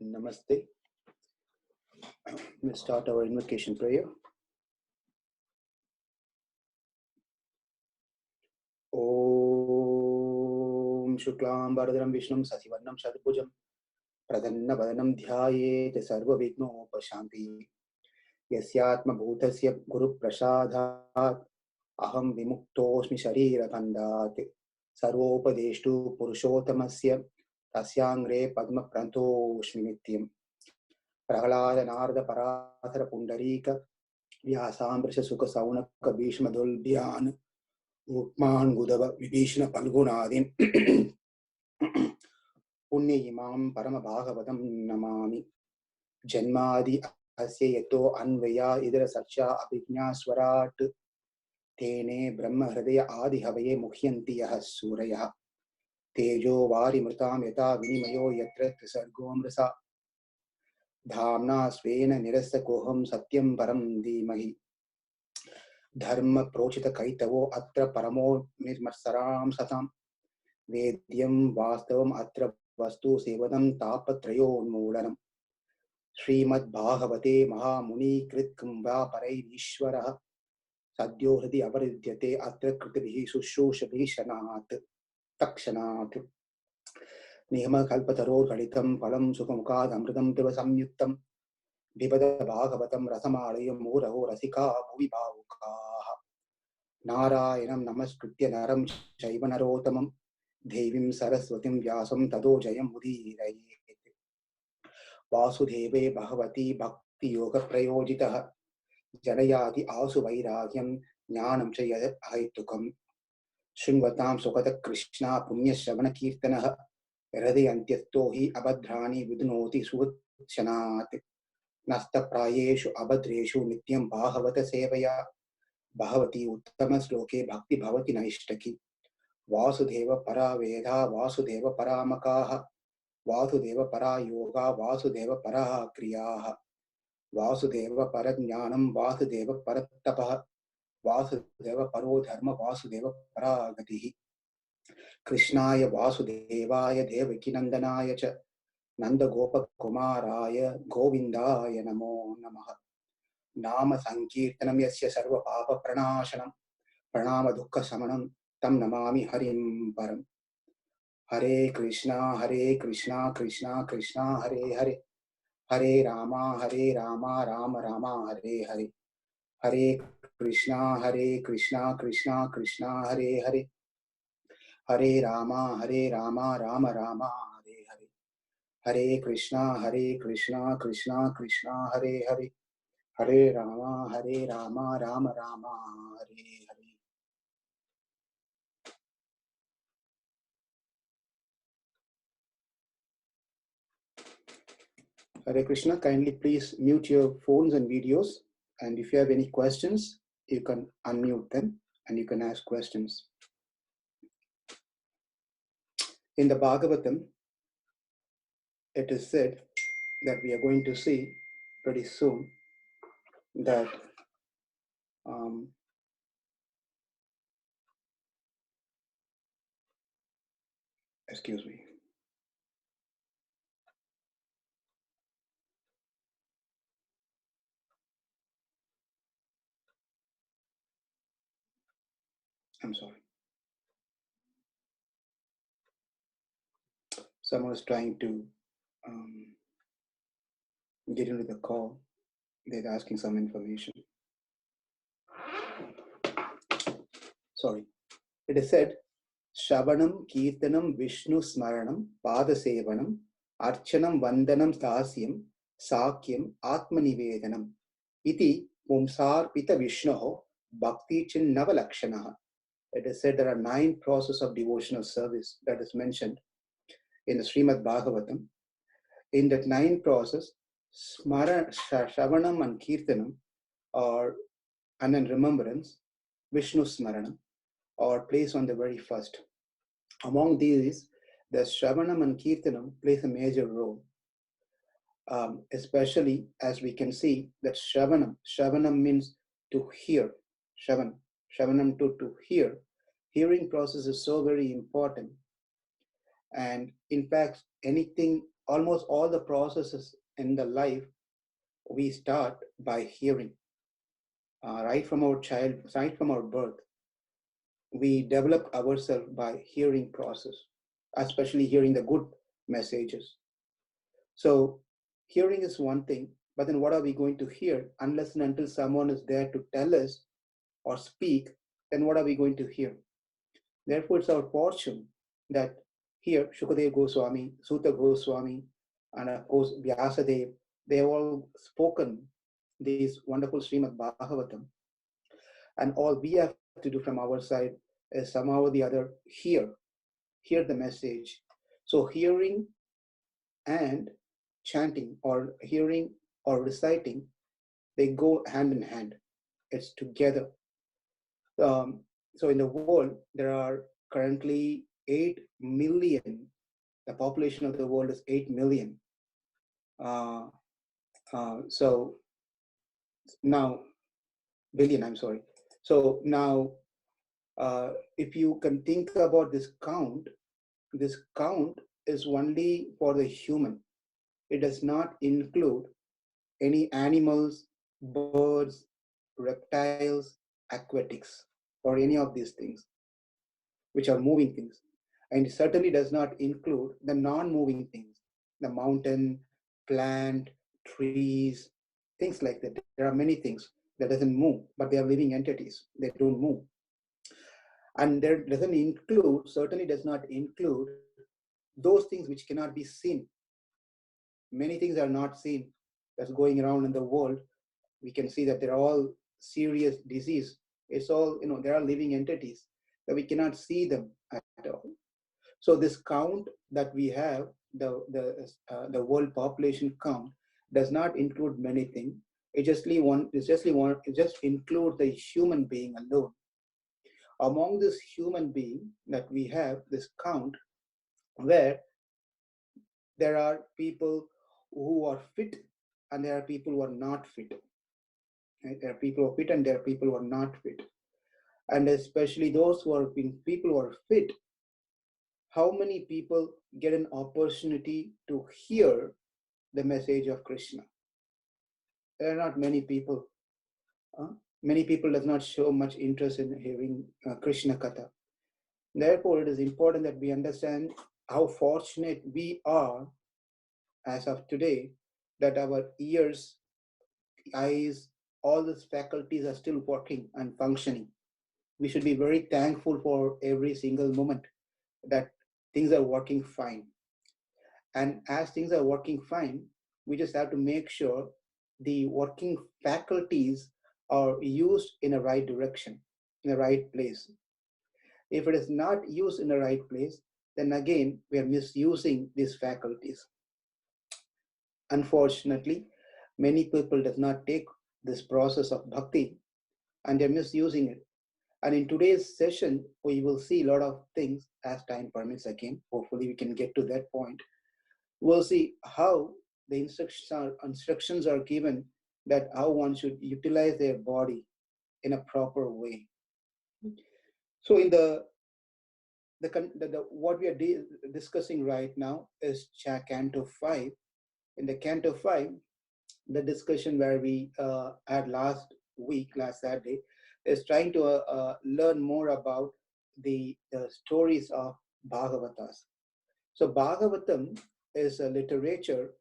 Namaste. We'll start our invocation prayer. Om Shuklam Bharadram Vishnum Sasivarnam Shadbhujam Prasanna Vadanam Dhyayet Sarva Vignopashanti Yasyatma Bhutasya Guru Prasadhat Aham Vimuktoshmi Sharira Bandhat Sarvopadeshtu Purushottamasya Tasyangre Padma Prantoshmi Nityam Prahlada Narada Parathara Pundarika Vyasambrisha Sukha Saunaka Bhishma Dulbhyan Ukman Gudava Vibhishna Palgunadin Punya Imam Parama Bhagavatam Namami Janmadi Asya Yato Anvaya Idra Sacha Abhijna Swarat Tene Brahma Hridaya Adi Havaye Mukhyanti Yaha Suraya Tejo Vari Mritam Yata Vinimayo Yatra Trisargom Rasa Dhamna Svena Nirasa Koham Satyam Param Dhimahi Dharma Prochita Kaitavo Atra Paramo Nirmasaram Satam Vedyam Vastavam Atra Vastu Sevadam Tapatrayo Unmulanam Srimad Bhagavate Mahamuni Krit Kumbha Parai Ishwara Sadyo Hridi Avaridyate Atra Kritibihi Sushushabhi Shanat Takshanat Nihama Kalpataror Galitam Palam Sukamukad Amritam Tiva Samyuktam Vipada Bhagavatam Rasamalayam Muraho Rasika Bhuvi Bhavukaha Narayanam Namaskritya Naram Shaivanarotamam Devim Saraswatim Vyasam Tado Jayam Mudhirayet Vasudeve Bhagavati Bhakti Yoga Prayojitaha Janayati Asu Vairagyam Jnanam Chaya Haitukam Shringvatam Sukata Krishna Punya Shavana Kirtanaha Hridayantyastohi Abhadrani Vidnoti Suvatshanat Nasta Prayeshu Abhadreshu Nityam Bhagavata Sevaya Bhagavati Uttama Sloke Bhakti Bhavati Naishtaki Vasudeva Para Veda Vasudeva Paramakaha Vasudeva Para Yoga Vasudeva Para Kriyaha Vasudeva Parajnanam Vasudeva Paratapaha Vasudeva Paro Dharma Vasudeva Paragatihi Krishnaya Vasudevaya Devakinandanaya Cha Nanda Gopa Kumaraya Govindaya Namo Namaha Nama Sankirtanam Yasya Sarva Papa Pranashanam Pranama Dukkha Samanam Tam Namami Harim Param Hare Krishna Krishna Krishna Hare Hare Hare Rama Rama Rama Hare Hare Hare Krishna Krishna Krishna Hare Hare Hare Rama Rama Rama Hare Hare Hare Krishna Krishna Krishna Hare Hare Hare Rama Rama Rama Hare Hare. Hare Krishna, kindly please mute your phones and videos, and if you have any questions, you can unmute them and you can ask questions. In the Bhagavatam, it is said that we are going to see pretty soon that excuse me. I'm sorry. Someone is trying to get into the call. They're asking some information. Sorry. It is said, Shravanam, Kirtanam, Vishnu Smaranam, Pada Sevanam, Archanam, Vandanam, Dasyam, Sakyam, Atmanivedanam. Iti Mumsar Pita Vishnoho, Bhakti Chin Navalakshanaha. It is said there are 9 processes of devotional service that is mentioned in the Srimad Bhagavatam. In that 9 process, Shravanam and Kirtanam are, and in remembrance, Vishnu Smaranam, or placed on the very first. Among these, the Shravanam and Kirtanam plays a major role, especially as we can see that Shravanam means to hear, Shravanam to hear. Hearing process is so very important, and in fact, anything almost all the processes in the life, we start by hearing. Right from our child, right from our birth, we develop ourselves by hearing process, especially hearing the good messages. So hearing is one thing, but then what are we going to hear unless and until someone is there to tell us or speak, then what are we going to hear? Therefore, it's our fortune that here Shukadev Goswami, Sutta Goswami, and of course Vyasadev, they have all spoken these wonderful Srimad Bhagavatam. And all we have to do from our side is somehow or the other hear the message. So hearing and chanting, or hearing or reciting, they go hand in hand. It's together. So in the world, there are currently 8 million. The population of the world is 8 million. So now, billion, I'm sorry. So now, if you can think about this count is only for the human. It does not include any animals, birds, reptiles, aquatics, or any of these things, which are moving things. And it certainly does not include the non-moving things, the mountain, plant, trees, things like that. There are many things that doesn't move, but they are living entities. They don't move. And there doesn't include, certainly does not include those things which cannot be seen. Many things are not seen that's going around in the world. We can see that they're all serious disease. It's all, there are living entities that we cannot see them at all. So this count that we have, the world population count, does not include many things. It just includes the human being alone. Among this human being that we have, this count, where there are people who are fit and there are people who are not fit. Right? There are people who are fit and there are people who are not fit. And especially those who are people who are fit, how many people get an opportunity to hear the message of Krishna? There are not many people. Many people does not show much interest in hearing Krishna Katha. Therefore, it is important that we understand how fortunate we are as of today, that our ears, eyes, all these faculties are still working and functioning. We should be very thankful for every single moment that things are working fine. And as things are working fine, we just have to make sure the working faculties are used in the right direction, in the right place. If it is not used in the right place, then again, we are misusing these faculties. Unfortunately, many people does not take this process of bhakti and they're misusing it. And in today's session, we will see a lot of things as time permits again. Hopefully we can get to that point. We'll see how the instructions are given, that how one should utilize their body in a proper way. So in what we are discussing right now is Canto 5. In the Canto 5, the discussion where we had last Saturday, is trying to learn more about the stories of Bhagavatas. So Bhagavatam is a literature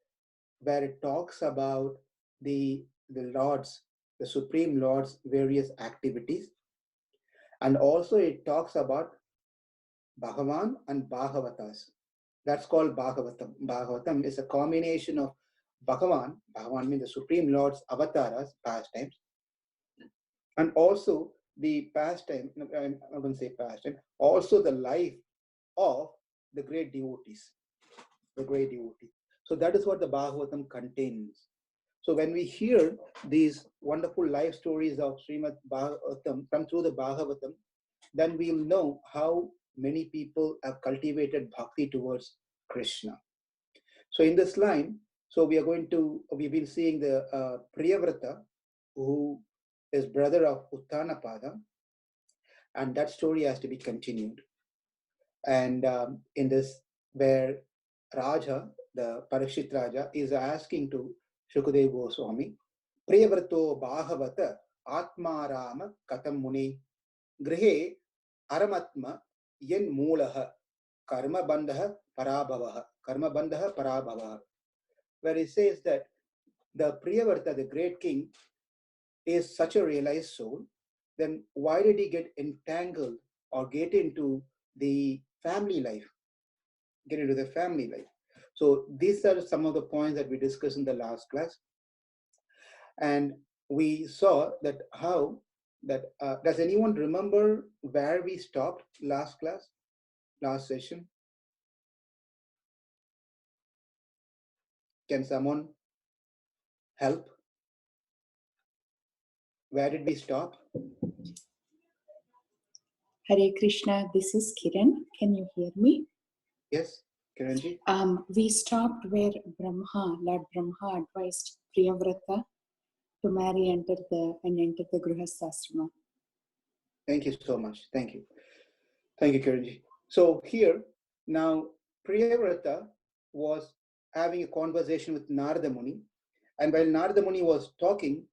where it talks about the Lord's, the Supreme Lord's various activities. And also it talks about Bhagavan and Bhagavatas. That's called Bhagavatam. Bhagavatam is a combination of Bhagavan means the Supreme Lord's avatars, pastimes, and also the pastime, I'm not going to say pastime, also the life of the great devotees, So that is what the Bhagavatam contains. So when we hear these wonderful life stories of Srimad Bhagavatam come through the Bhagavatam, then we'll know how many people have cultivated bhakti towards Krishna. So in this line, we've been seeing the Priyavrata, who is brother of Uttanapada, and that story has to be continued. And in this, where Raja, the Parikshit Raja, is asking to Shukadeva Goswami, Priyavrto Bhahavata Atmarama Katam Muni Grihe Aramatma Yen Mulaha Karma Bandha Parabhavaha Karma Bandha Parabhavaha, where he says that the Priyavrta, the great king, is such a realized soul, then why did he get entangled or get into the family life? Get into the family life. So these are some of the points that we discussed in the last class, and we saw that how that does anyone remember where we stopped last class, last session? Can someone help? Where did we stop? Hare Krishna, this is Kiran. Can you hear me? Yes, Kiranji. We stopped where Lord Brahma advised Priyavrata to marry and enter the Grihasthasrama. Thank you so much. Thank you. Thank you, Kiranji. So here, now Priyavrata was having a conversation with Narada Muni, and while Narada Muni was talking,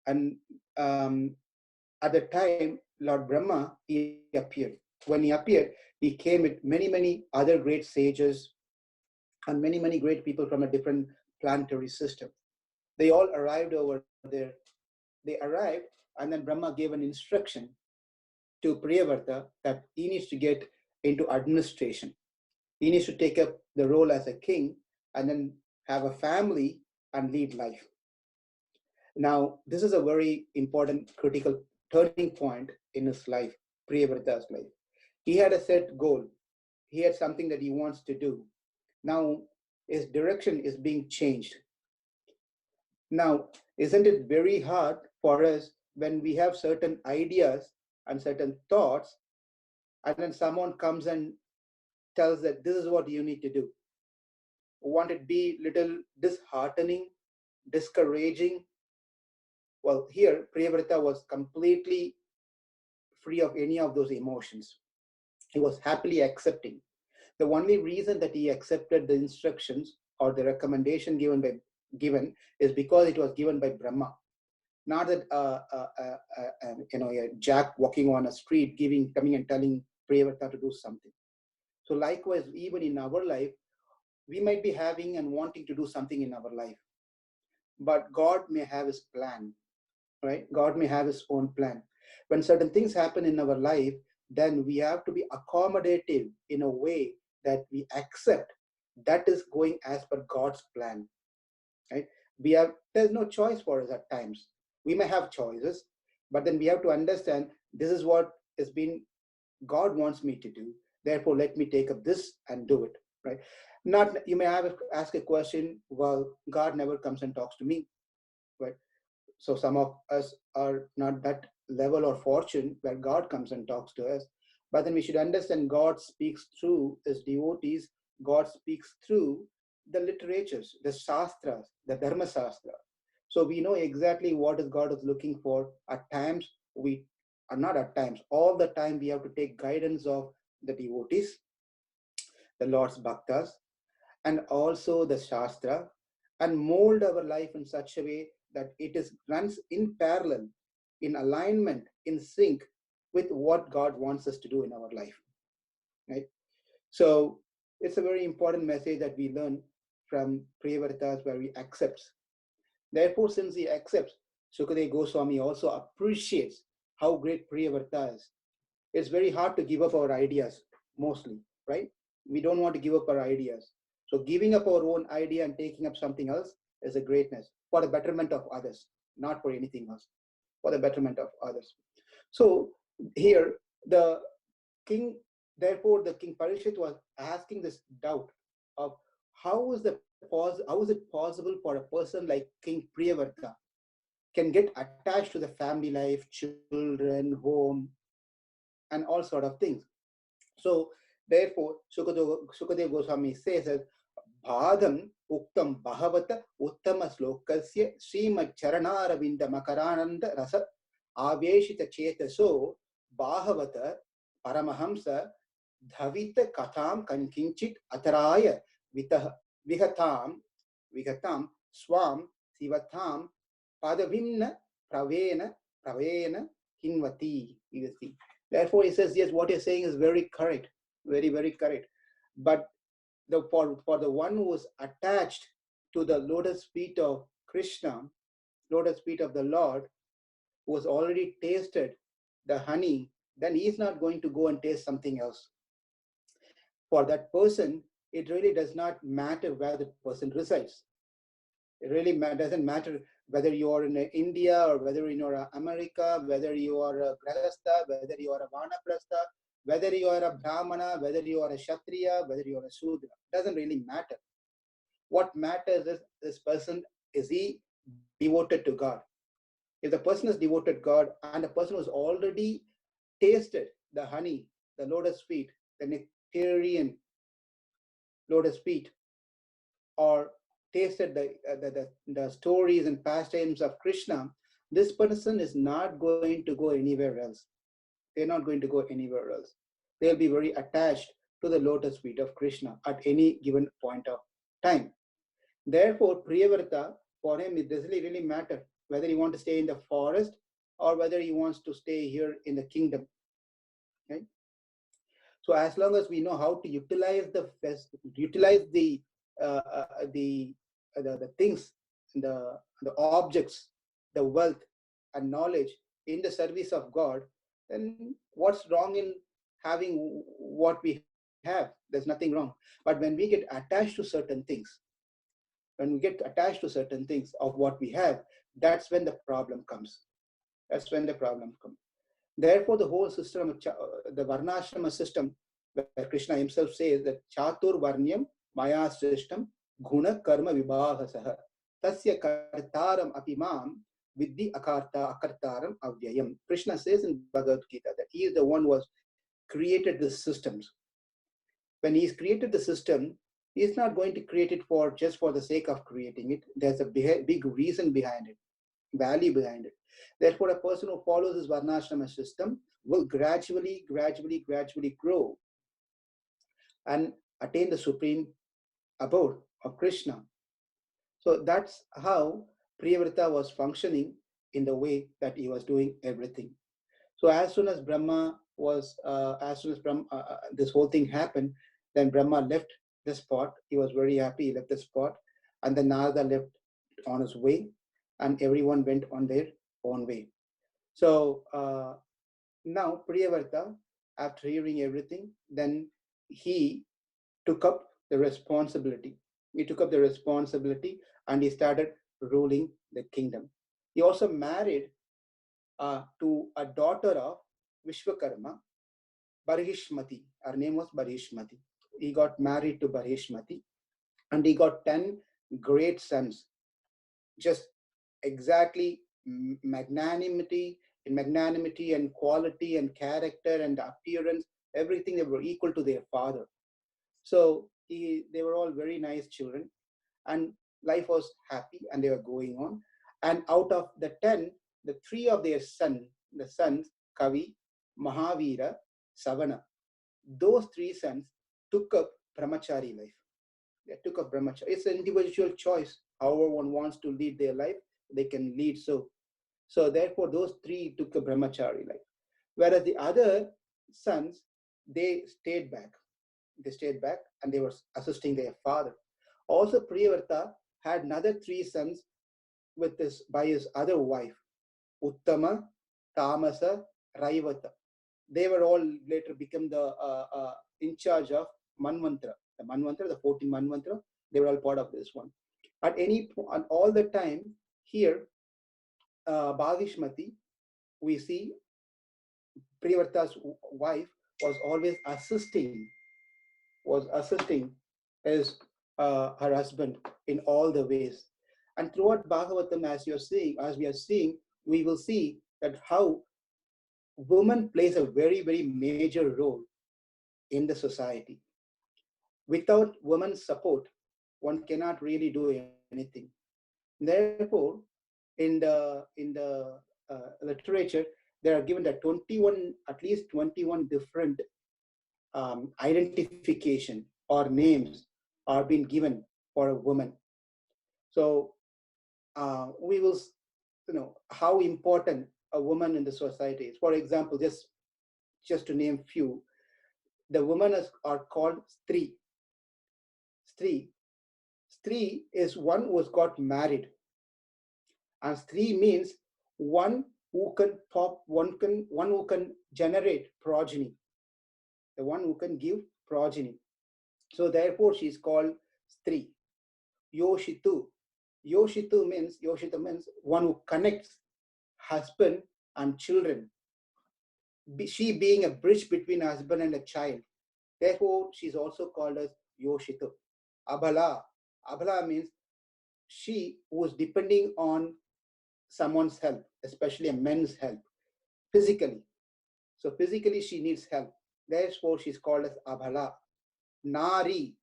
and at the time, Lord Brahma, he appeared. When he appeared, he came with many, many other great sages and many, many great people from a different planetary system. They all arrived over there. They arrived, and then Brahma gave an instruction to Priyavrata that he needs to get into administration. He needs to take up the role as a king and then have a family and lead life. Now, this is a very important, critical turning point in his life, Priyavrata's life. He had a set goal. He had something that he wants to do. Now, his direction is being changed. Now, isn't it very hard for us when we have certain ideas and certain thoughts, and then someone comes and tells that this is what you need to do? Won't it be little disheartening, discouraging? Well, here, Priyavrata was completely free of any of those emotions. He was happily accepting. The only reason that he accepted the instructions or the recommendation given is because it was given by Brahma. Not that a Jack walking on a street coming and telling Priyavrata to do something. So likewise, even in our life, we might be having and wanting to do something in our life, but God may have his plan, right? God may have his own plan. When certain things happen in our life, then we have to be accommodative in a way that we accept that is going as per God's plan, right? There's no choice for us at times. We may have choices, but then we have to understand this is what has been God wants me to do. Therefore, let me take up this and do it, right? Not, you may ask a question, well, God never comes and talks to me, right? So some of us are not that level or fortune where God comes and talks to us. But then we should understand God speaks through his devotees. God speaks through the literatures, the shastras, the dharma shastra. So we know exactly what is God is looking for. At times we are not at times. All the time we have to take guidance of the devotees, the Lord's bhaktas, and also the Shastra, and mold our life in such a way that runs in parallel, in alignment, in sync with what God wants us to do in our life, right? So it's a very important message that we learn from Priyavrata's, where he accepts. Therefore, since he accepts, Sukadeva Goswami also appreciates how great Priyavrata is. It's very hard to give up our ideas, mostly, right? We don't want to give up our ideas. So giving up our own idea and taking up something else is a greatness for the betterment of others, not for anything else, for the betterment of others. So here, the king, therefore, the king Parikshit was asking this doubt of how is it possible for a person like King Priyavrata can get attached to the family life, children, home, and all sort of things. So therefore, Sukadeva Goswami says that Bhadam Uktam Bhahavata Uttama Slokasya Srimad Charanaravinda Makarananda Rasa Aveshita Chetaso Bhahavata Paramahamsa Dhavita Katham Kankinchit Ataraya vihatam, swam, sivatam, padavimna, pravena, hinvati. You see. Therefore, he says, yes, what you're saying is very correct, very, very correct. But for the one who is attached to the lotus feet of Krishna, lotus feet of the Lord, who has already tasted the honey, then he is not going to go and taste something else. For that person, it really does not matter where the person resides. It really doesn't matter whether you are in India or whether you are America, whether you are a Grahastha, whether you are a Vanaprastha, whether you are a Brahmana, whether you are a Kshatriya, whether you are a Sudra. It doesn't really matter. What matters is this person, is he devoted to God? If the person is devoted to God and the person who's already tasted the honey, the lotus feet, the nectarian lotus feet, or tasted the stories and pastimes of Krishna, this person is not going to go anywhere else. They're not going to go anywhere else. They'll be very attached to the lotus feet of Krishna at any given point of time. Therefore, Priyavrata, for him, it doesn't really matter whether he wants to stay in the forest or whether he wants to stay here in the kingdom. Okay? So as long as we know how to utilize the things, the objects, the wealth and knowledge in the service of God, then what's wrong in having what we have? There's nothing wrong. But when we get attached to certain things, of what we have, that's when the problem comes. Therefore, the whole system of the Varnashrama system, where Krishna himself says that Chatur Varnyam Maya Srishtam Guna Karma Vibhahasaha Tasya Kartaram Apimam Vidhi Akartaram Avyayam. Krishna says in Bhagavad Gita that he is the one who has created the systems. When he's created the system, he's not going to create it just for the sake of creating it. There's a big reason behind it, value behind it. Therefore, a person who follows this Varnashrama system will gradually grow and attain the supreme abode of Krishna. So that's how Priyavrata was functioning in the way that he was doing everything. So as soon as this whole thing happened, then Brahma left the spot. He was very happy. He left the spot, and then Narada left on his way, and everyone went on their own way. So now Priyavrata, after hearing everything, then he took up the responsibility. And he started ruling the kingdom. He also married to a daughter of Vishwakarma, Barhishmati. Her name was Barhishmati. He got married to Barhishmati, and he got 10 great sons. Just exactly magnanimity and quality and character and appearance, everything, they were equal to their father. So they were all very nice children, and life was happy, and they were going on. And out of the 10, the 3 of their sons, Kavi, Mahavira, Savana, those 3 sons took up brahmachari life. They took up brahmachari. It's an individual choice. However one wants to lead their life, they can lead so. So therefore, those 3 took a brahmachari life. Whereas the other sons, they stayed back. And they were assisting their father. Also, Priyavrata had another 3 sons by his other wife, Uttama, Tamasa, Raivata. They were all later become the in charge of Manvantra. The 14 Manvantra, they were all part of this one. At all the time here, Bhavishmati, we see Priyavrata's wife was always assisting his her husband in all the ways. And throughout Bhagavatam, as we are seeing, we will see that how woman plays a very, very major role in the society. Without women's support, one cannot really do anything. Therefore, in the literature, they are given that at least 21 different identification or names are being given for a woman. So we will, how important a woman in the society is. For example, just to name few, the women are called stri. Stri. Stri is one who has got married, and stri means one who can one who can generate progeny, the one who can give progeny. So therefore, she is called stri. Yoshitu. Yoshita means one who connects husband and children. She being a bridge between a husband and a child. Therefore, she's also called as Yoshitu. Abhala. Abhala means she who is depending on someone's help, especially a man's help, physically. So physically she needs help. Therefore, she's called as Abhala. Nari.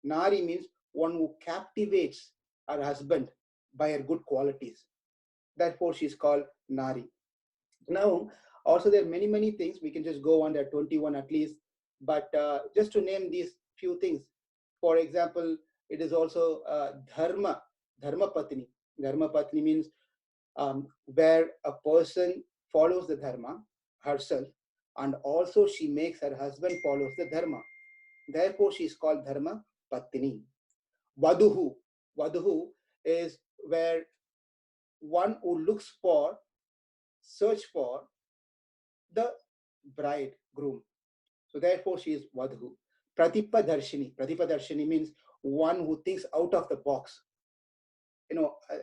Nari means one who captivates her husband by her good qualities. Therefore, she's called Nari. Now, also there are many things. We can just go on, there are 21 at least. But just to name these few things, for example, it is also Dharma, Dharma Patni. Dharma Patni means where a person follows the Dharma herself, and also she makes her husband follows the Dharma. Therefore, she is called Dharma Patni. Vaduhu. Vaduhu is where one who looks for, search for the bride, groom. So therefore, she is Vadhu. Pratipa Darshini. Pratipa Darshini means one who thinks out of the box.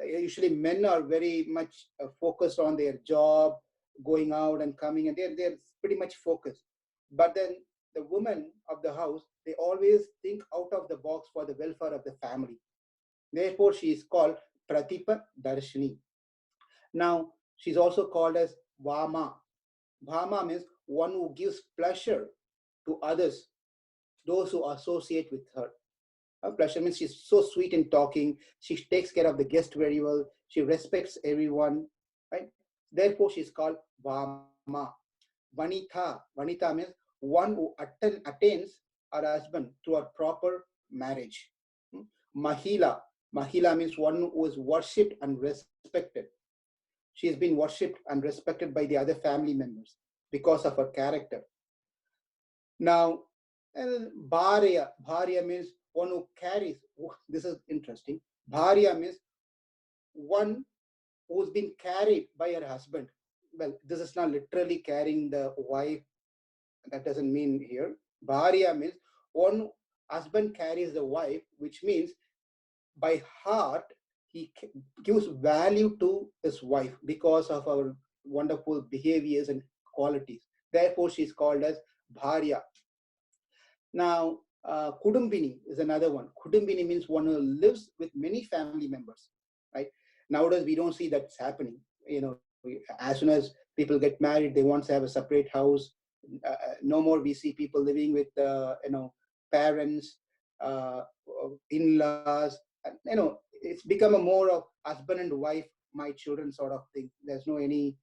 Usually men are very much focused on their job, going out and coming, and they're pretty much focused. But then the women of the house, they always think out of the box for the welfare of the family. Therefore, she is called Pratipa Darshini. Now, she's also called as Vama. Bhama means one who gives pleasure to others, those who associate with her. Pleasure means she's so sweet in talking, she takes care of the guest very well, she respects everyone, right? Therefore, she's called Vama. Vanita means one who attains her husband through a proper marriage. Mahila. Mahila means one who is worshipped and respected. She has been worshipped and respected by the other family members because of her character. Now, Bharya means one who carries. This is interesting. Bharya means one who's been carried by her husband. Well, this is not literally carrying the wife. That doesn't mean here. Bharya means one husband carries the wife, which means by heart he gives value to his wife because of our wonderful behaviors and qualities. Therefore, she's called as Bharya. Now, Kudumbini is another one. Kudumbini means one who lives with many family members, right? Nowadays, we don't see that's happening. As soon as people get married, they want to have a separate house. No more we see people living with, parents, in-laws. It's become a more of husband and wife, my children sort of thing. There's no any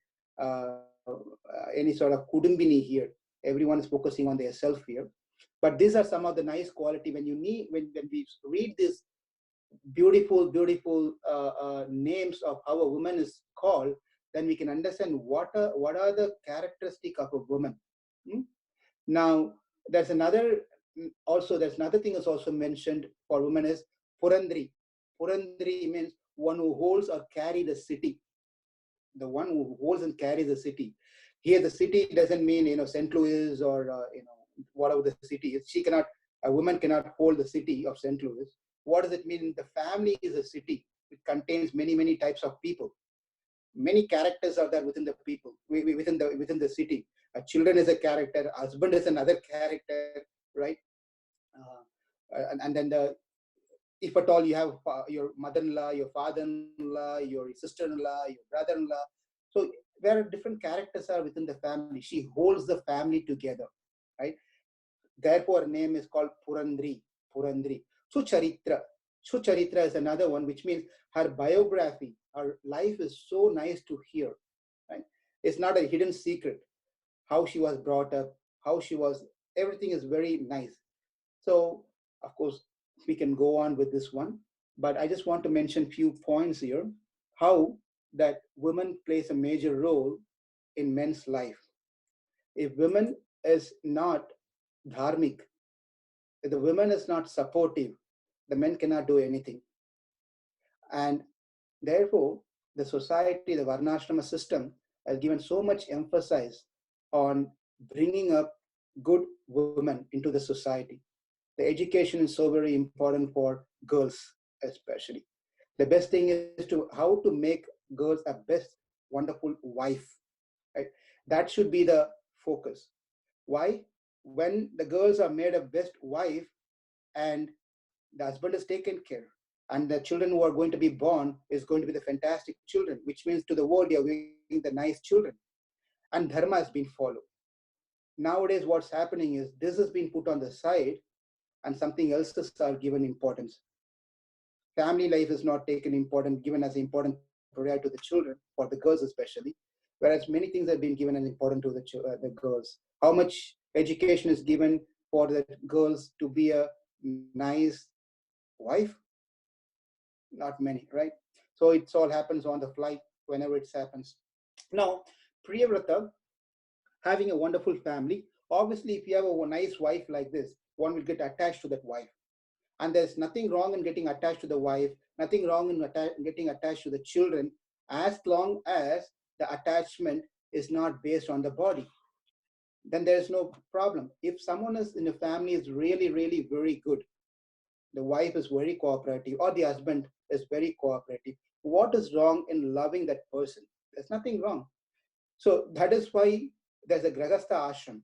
sort of Kudumbini here. Everyone is focusing on their self here. But these are some of the nice quality when we read this beautiful names of how a woman is called, then we can understand what are the characteristic of a woman. Now, there's another thing is also mentioned for women is Purandri. Purandri means one who holds or carry the city. The one who holds and carries the city. Here, the city doesn't mean St. Louis or whatever the city is. A woman cannot hold the city of St. Louis. What does it mean? The family is a city. It contains many types of people. Many characters are there within the people, within the city. Children is a character. Husband is another character, right? And then if at all you have your mother-in-law, your father-in-law, your sister-in-law, your brother-in-law. So there are different characters are within the family. She holds the family together, right? Therefore, her name is called Purandri. Sucharitra. Sucharitra is another one, which means her biography, her life is so nice to hear. Right? It's not a hidden secret. How she was brought up, everything is very nice. So, of course, we can go on with this one, but I just want to mention few points here, how that women plays a major role in men's life. If women is not dharmic, if the women is not supportive, the men cannot do anything. And therefore, the society, the Varnashrama system, has given so much emphasis on bringing up good women into the society. The education is so very important for girls, especially. The best thing is to how to make girls a best, wonderful wife. Right? That should be the focus. Why? When the girls are made a best wife and the husband is taken care, and the children who are going to be born is going to be the fantastic children, which means to the world you are giving the nice children, and dharma has been followed. Nowadays what's happening is this has been put on the side and something else are given importance. Family life is not taken important, given as important priority to the children, for the girls especially, whereas many things have been given as important to the girls. How much education is given for the girls to be a nice wife? Not many, right? So it all happens on the fly whenever it happens. Now, Priyavrata, having a wonderful family, obviously, if you have a nice wife like this, one will get attached to that wife. And there's nothing wrong in getting attached to the wife, nothing wrong in getting attached to the children, as long as the attachment is not based on the body. Then there's no problem. If someone is in a family is really, really very good, the wife is very cooperative or the husband is very cooperative, what is wrong in loving that person? There's nothing wrong. So that is why there's a Grahastha ashram.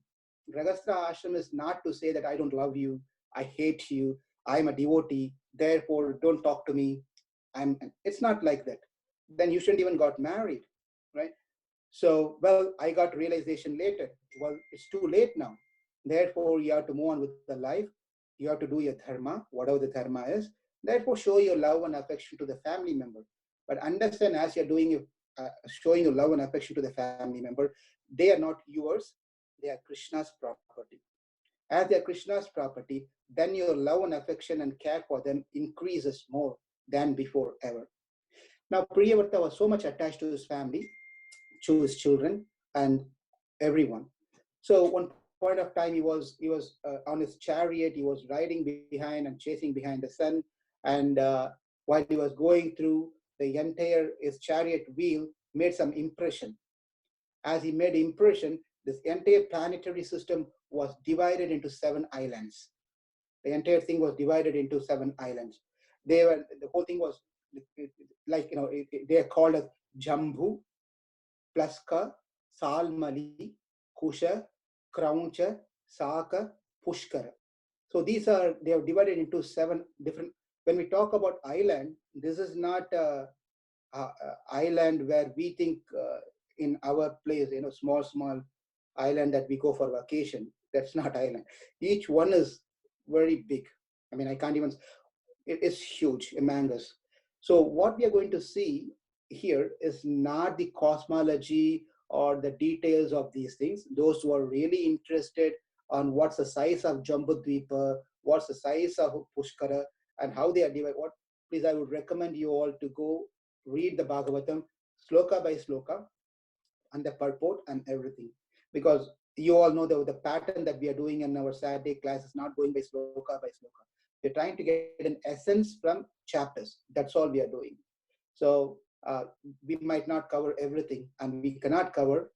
Grahastha ashram is not to say that I don't love you, I hate you, I'm a devotee, therefore don't talk to me. It's not like that. Then you shouldn't even got married, right? So, well, I got realization later. Well, it's too late now. Therefore, you have to move on with the life. You have to do your dharma, whatever the dharma is. Therefore, show your love and affection to the family member. But understand, as you're doing, showing your love and affection to the family member, they are not yours. They are Krishna's property. As they are Krishna's property, then your love and affection and care for them increases more than before ever. Now, Priyavrata was so much attached to his family, to his children, and everyone. So one point of time, he was on his chariot. He was riding behind and chasing behind the sun, and while he was going through, the entire his chariot wheel made some impression. As he made impression, this entire planetary system was divided into 7 islands. The entire thing was divided into 7 islands. The whole thing was like, they are called as Jambu, Plaska, Salmali, Kusha, Krauncha, Saka, Pushkara. So they are divided into 7 different. When we talk about island, this is not a island where we think in our place, small island that we go for vacation. That's not island. Each one is very big. I mean, I can't even, it is huge, humongous. So what we are going to see here is not the cosmology or the details of these things. Those who are really interested on what's the size of Jambudvipa, what's the size of Pushkara, and how they are divided, please, I would recommend you all to go read the Bhagavatam, sloka by sloka, and the purport and everything. Because you all know the pattern that we are doing in our Saturday class is not going by sloka by sloka. We're trying to get an essence from chapters. That's all we are doing. So we might not cover everything, and we cannot cover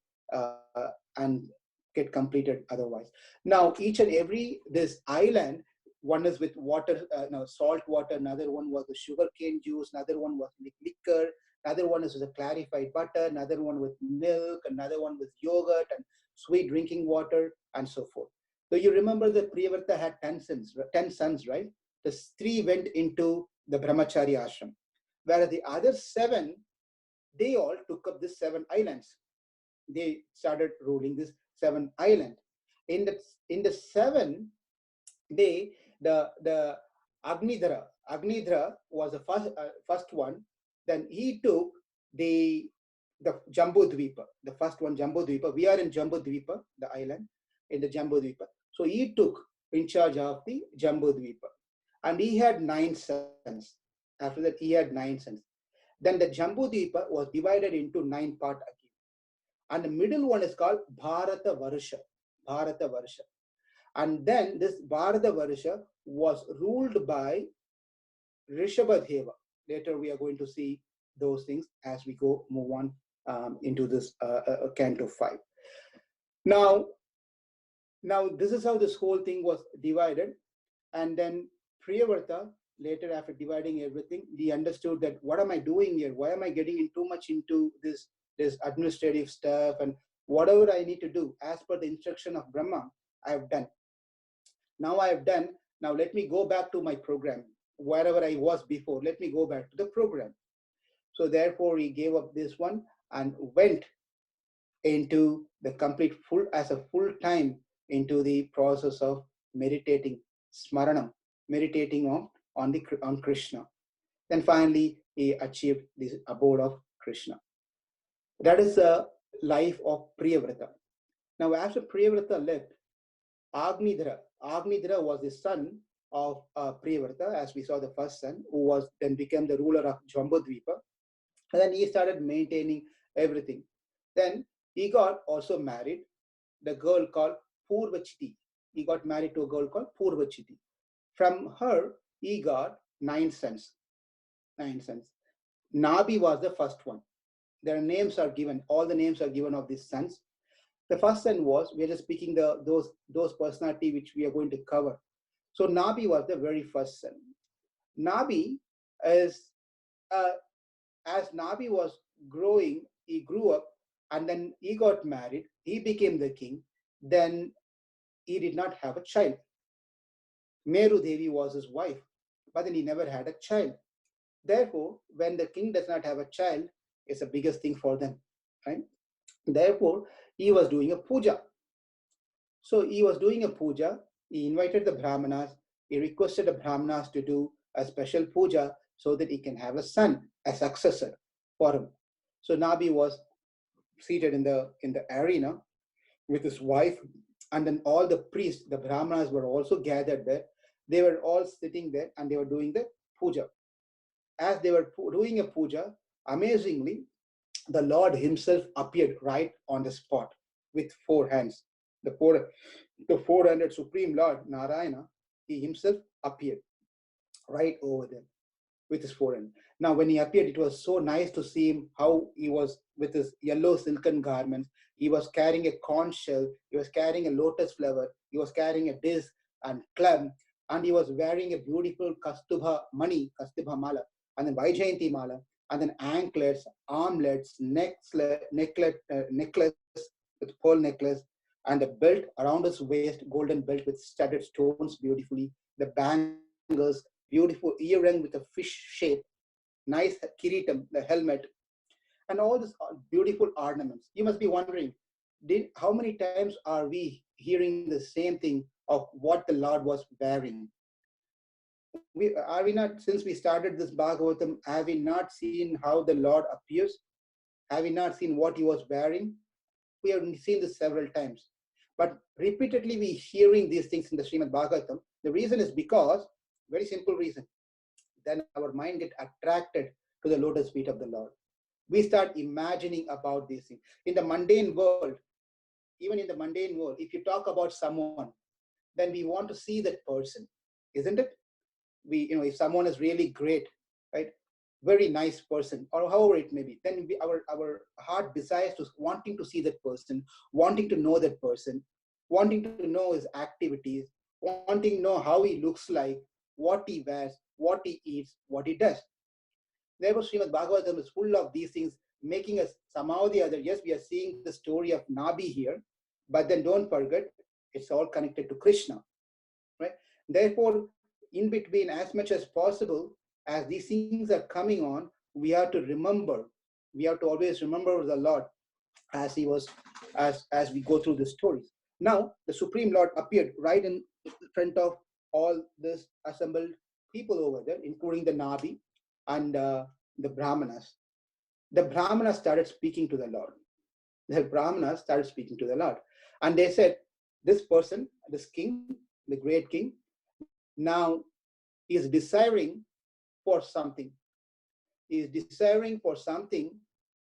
and get completed otherwise. Now, each and every this island, one is with water, salt water, another one was with sugarcane juice, another one was with liquor, another one is with a clarified butter, another one with milk, another one with yogurt and sweet drinking water, and so forth. So you remember that Priyavrata had 10 sons, right? The 3 went into the Brahmachari ashram, whereas the other 7, they all took up these 7 islands. They started ruling this 7 island. In the 7, the Agnidhara was the first one. Then he took the Jambudvipa, the first one, Jambudvipa. We are in Jambudvipa, the island in the Jambudvipa. So he took in charge of the Jambudvipa. And he had 9 sons. After that, he had 9 sons. Then the Jambudvipa was divided into 9 parts again. And the middle one is called Bharata Varsha. Bharata Varsha. And then this Bharata Varsha was ruled by Rishabhadeva. Later, we are going to see those things as we move on into this Canto 5. Now, this is how this whole thing was divided. And then Priyavrata, later after dividing everything, he understood that what am I doing here? Why am I getting in too much into this administrative stuff and whatever I need to do as per the instruction of Brahma, I have done. Now I have done. Now let me go back to my program. Wherever I was before, let me go back to the program. So therefore, he gave up this one and went into the complete full time into the process of meditating, smaranam, meditating on Krishna. Then finally, he achieved this abode of Krishna. That is the life of Priyavrata. Now, after Priyavrata left, Agnidhara was the son of Priyavrata, as we saw the first son, who then became the ruler of Jambudvipa. And then he started maintaining everything. Then he got also married, the girl called Purvachiti. He got married to a girl called Purvachiti. From her, he got 9 sons. 9 sons. Nabi was the first one. Their names are given. All the names are given of these sons. The first son was, we are just speaking those personality which we are going to cover. So Nabi was the very first son. Nabi is, as Nabi was growing, he grew up and then he got married. He became the king. Then he did not have a child. Meru Devi was his wife, but then he never had a child. Therefore, when the king does not have a child, it's the biggest thing for them, right? Therefore, he was doing a puja. So he was doing a puja. He invited the Brahmanas. He requested the Brahmanas to do a special puja so that he can have a son, a successor for him. So Nabi was seated in the arena with his wife, and then all the priests, the Brahmanas, were also gathered there. They were all sitting there and they were doing the puja. As they were doing a puja, amazingly, the Lord himself appeared right on the spot with 4 hands. The 400 Supreme Lord Narayana, he himself appeared right over there with his 400. Now, when he appeared, it was so nice to see him, how he was with his yellow silken garments. He was carrying a conch shell. He was carrying a lotus flower. He was carrying a disc and club. And he was wearing a beautiful Kastubha mala, and then Vaijayanti mala, and then anklets, armlets, necklace with pearl necklace, and a belt around his waist, golden belt with studded stones beautifully, the bangles, beautiful earring with a fish shape, nice kiritam, the helmet, and all these beautiful ornaments. You must be wondering, how many times are we hearing the same thing of what the Lord was wearing? Are we not, since we started this Bhagavatam, have we not seen how the Lord appears? Have we not seen what he was wearing? We have seen this several times. But repeatedly we hearing these things in the Srimad Bhagavatam. The reason is because, very simple reason, then our mind get attracted to the lotus feet of the Lord. We start imagining about these things. In the mundane world, even in the mundane world, if you talk about someone, then we want to see that person, isn't it? If someone is really great, right, very nice person, or however it may be, then our heart desires to wanting to see that person, wanting to know that person, wanting to know his activities, wanting to know how he looks like, what he wears, what he eats, what he does. Therefore, Srimad Bhagavatam is full of these things, making us somehow or the other, yes, we are seeing the story of Nabi here, but then don't forget, it's all connected to Krishna, right? Therefore, in between, as much as possible, as these things are coming on, we have to always remember the Lord as he was, as we go through the stories. Now, the Supreme Lord appeared right in front of all this assembled people over there, including the Nabi and the Brahmanas. The Brahmanas started speaking to the Lord. The Brahmanas started speaking to the Lord. And they said, this person, this king, the great king, now He is desiring for something. He is desiring for something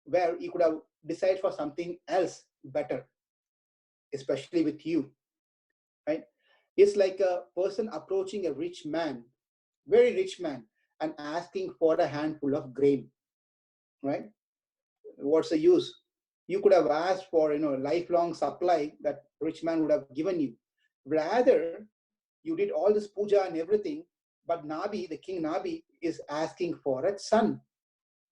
where he could have decided for something else better, especially with you, right? It's like a person approaching a rich man, very rich man, and asking for a handful of grain, right? What's the use? You could have asked for, lifelong supply that rich man would have given you. Rather, you did all this puja and everything, but Nabi, the king Nabi, is asking for a son.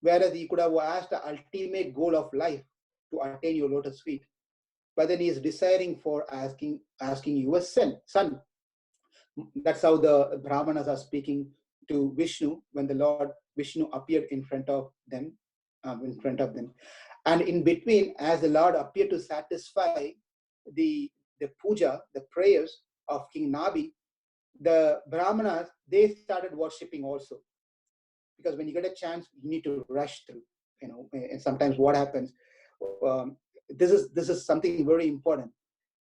Whereas he could have asked the ultimate goal of life to attain your lotus feet. But then he is desiring for asking you a son. That's how the Brahmanas are speaking to Vishnu when the Lord Vishnu appeared in front of them. And in between, as the Lord appeared to satisfy the puja, the prayers of King Nabi, the Brahmanas, they started worshipping also. Because when you get a chance, you need to rush through. And sometimes what happens, this is something very important.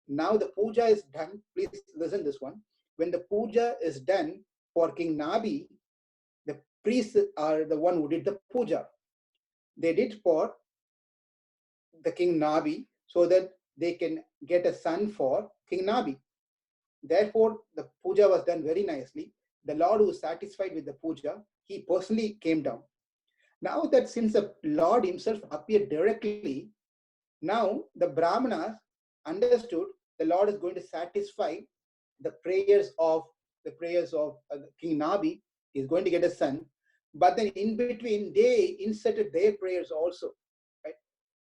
Now the puja is done. Please listen this one. When the puja is done for King Nabi, the priests are the one who did the puja. They did for the King Nabi so that they can get a son for King Nabi. Therefore, the puja was done very nicely. The Lord, who was satisfied with the puja, he personally came down. Now that since the Lord himself appeared directly, now the Brahmanas understood the Lord is going to satisfy the prayers of King Nabi. Is going to get a son, but then in between they inserted their prayers also. Right?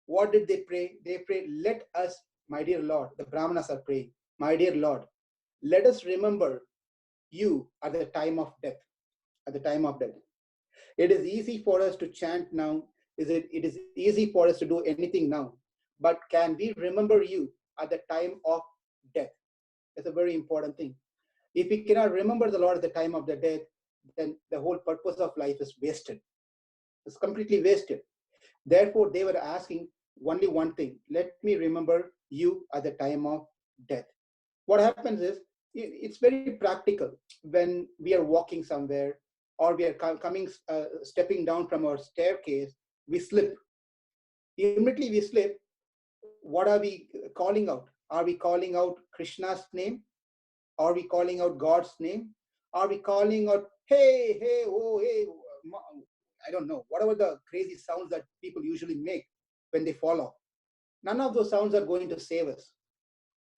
What did they pray? They prayed, "Let us, my dear Lord," the Brahmanas are praying, "My dear Lord, let us remember you at the time of death." At the time of death, it is easy for us to chant now. It is easy for us to do anything now, but can we remember you at the time of death? It's a very important thing. If we cannot remember the Lord at the time of the death, then the whole purpose of life is wasted. It's completely wasted. Therefore, they were asking only one thing: let me remember you at the time of death. What happens is, it's very practical. When we are walking somewhere, or we are stepping down from our staircase, we slip. Immediately we slip. What are we calling out? Are we calling out Krishna's name? Are we calling out God's name? Are we calling out, hey, hey, oh, hey, I don't know, whatever the crazy sounds that people usually make when they fall off? None of those sounds are going to save us,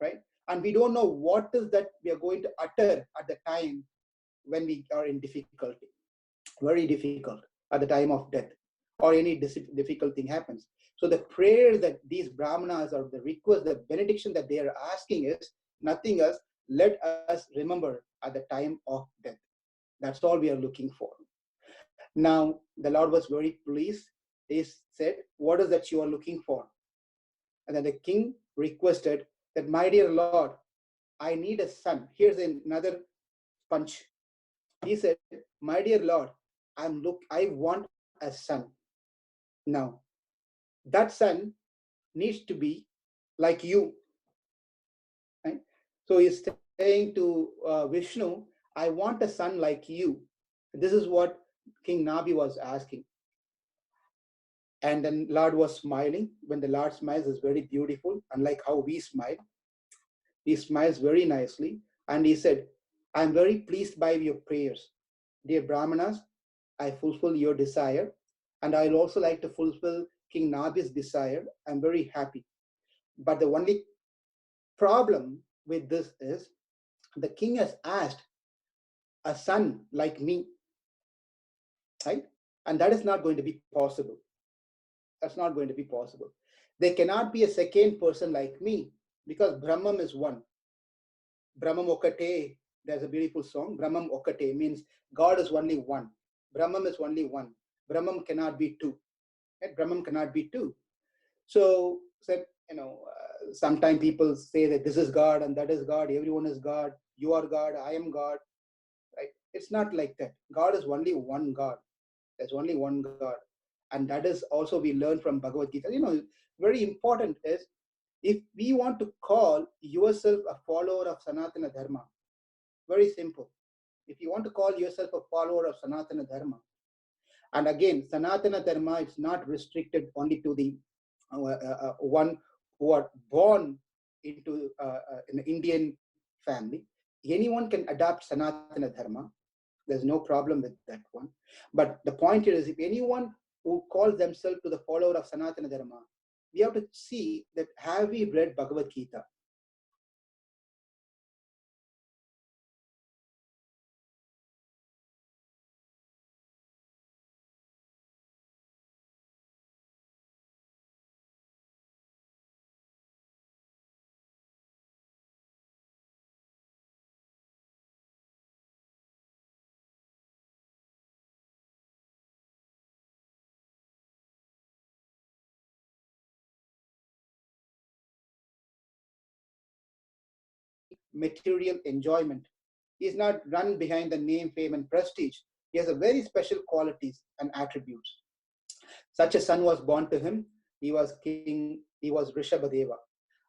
right? And we don't know what is that we are going to utter at the time when we are in difficulty, very difficult, at the time of death, or any difficult thing happens. So the prayer that these Brahmanas, or the request, the benediction that they are asking is nothing else. Let us remember at the time of death. That's all we are looking for. Now, the Lord was very pleased. He said, "What is that you are looking for?" And then the king requested that, "My dear Lord, I need a son." Here's another punch. He said, "My dear Lord, I want a son. Now, that son needs to be like you." Right? So he's saying to Vishnu, "I want a son like you." This is what King Nabi was asking. And then Lord was smiling. When the Lord smiles, is very beautiful, unlike how we smile. He smiles very nicely. And he said, "I'm very pleased by your prayers. Dear Brahmanas, I fulfill your desire. And I'll also like to fulfill King Nabi's desire. I'm very happy. But the only problem with this is the king has asked a son like me, right? And that is not going to be possible. That's not going to be possible. There cannot be a second person like me, because Brahman is one. Brahmam Okate, there's a beautiful song. Brahmam Okate means God is only one. Brahman is only one. Brahman cannot be two. Right? Brahman cannot be two. So, sometimes people say that this is God and that is God. Everyone is God. You are God. I am God. Right? It's not like that. God is only one God. There's only one God. And that is also we learn from Bhagavad Gita. Very important is, if we want to call yourself a follower of Sanatana Dharma, very simple. if you want to call yourself a follower of Sanatana Dharma, and again, Sanatana Dharma is not restricted only to the one who are born into an Indian family. Anyone can adopt Sanatana Dharma. There's no problem with that one. But the point here is, if anyone who calls themselves to the follower of Sanatana Dharma, we have to see that, have we read Bhagavad Gita? Material enjoyment. He is not run behind the name, fame, and prestige. He has a very special qualities and attributes. Such a son was born to him. He was king, he was Rishabhadeva.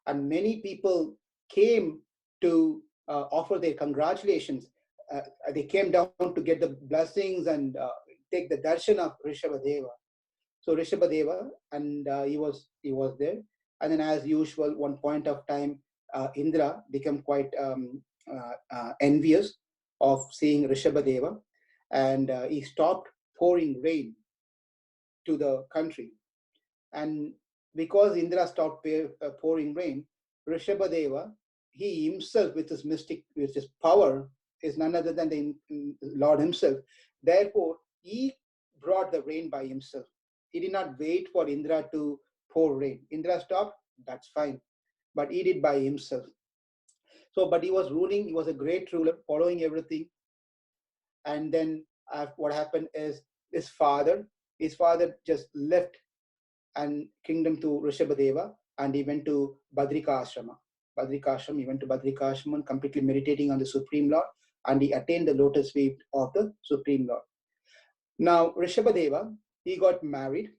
And many people came to offer their congratulations. They came down to get the blessings and take the darshan of Rishabhadeva. So Rishabhadeva, and he was there. And then, as usual, one point of time, Indra became quite envious of seeing Rishabhadeva, and he stopped pouring rain to the country. And because Indra stopped pouring rain, Rishabhadeva, he himself, with his mystic, with his power, is none other than the Lord himself. Therefore, he brought the rain by himself. He did not wait for Indra to pour rain. Indra stopped, that's fine. But he did by himself. So, but he was ruling, he was a great ruler, following everything. And then what happened is his father just left and kingdom to Rishabhadeva, and he went to Badrika Ashrama. He went to Badrika Ashrama and completely meditating on the Supreme Lord, and he attained the lotus feet of the Supreme Lord. Now, Rishabhadeva, he got married.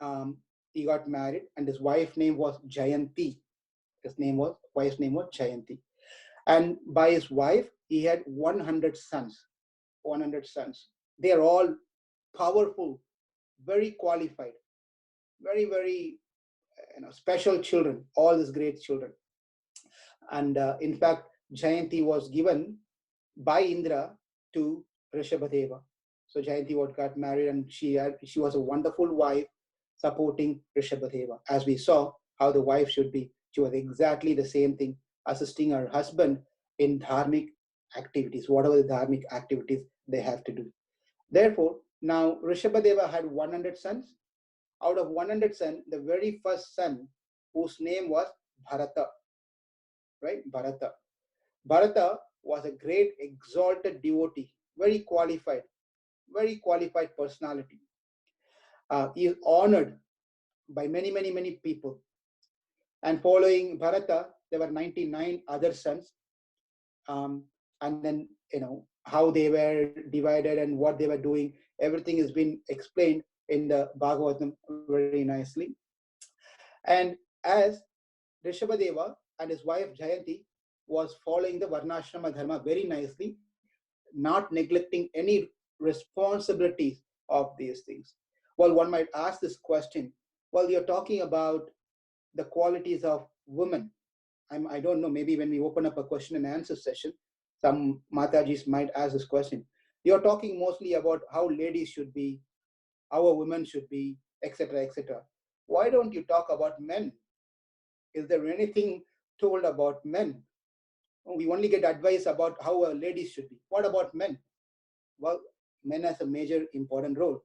And his wife's name was Jayanti. Wife's name was Jayanti. And by his wife, he had 100 sons. 100 sons. They are all powerful, very qualified, very, very special children, all these great children. And in fact, Jayanti was given by Indra to Rishabhadeva. So Jayanti got married, and she was a wonderful wife supporting Rishabhadeva. As we saw how the wife should be, she was exactly the same thing, assisting her husband in dharmic activities, whatever the dharmic activities they have to do. Therefore, now Rishabhadeva had 100 sons. Out of 100 sons, the very first son, whose name was Bharata, right? Bharata was a great exalted devotee, very qualified personality. He is honored by many, many, many people. And following Bharata, there were 99 other sons. And then, how they were divided and what they were doing, everything has been explained in the Bhagavatam very nicely. And as Rishabhadeva and his wife Jayanti was following the Varnashrama Dharma very nicely, not neglecting any responsibilities of these things. Well, one might ask this question, well, you're talking about the qualities of women. I don't know, maybe when we open up a question and answer session, some Matajis might ask this question. You're talking mostly about how ladies should be, how a woman should be, etc., etc. Why don't you talk about men? Is there anything told about men? We only get advice about how a lady should be. What about men? Well, men has a major important role,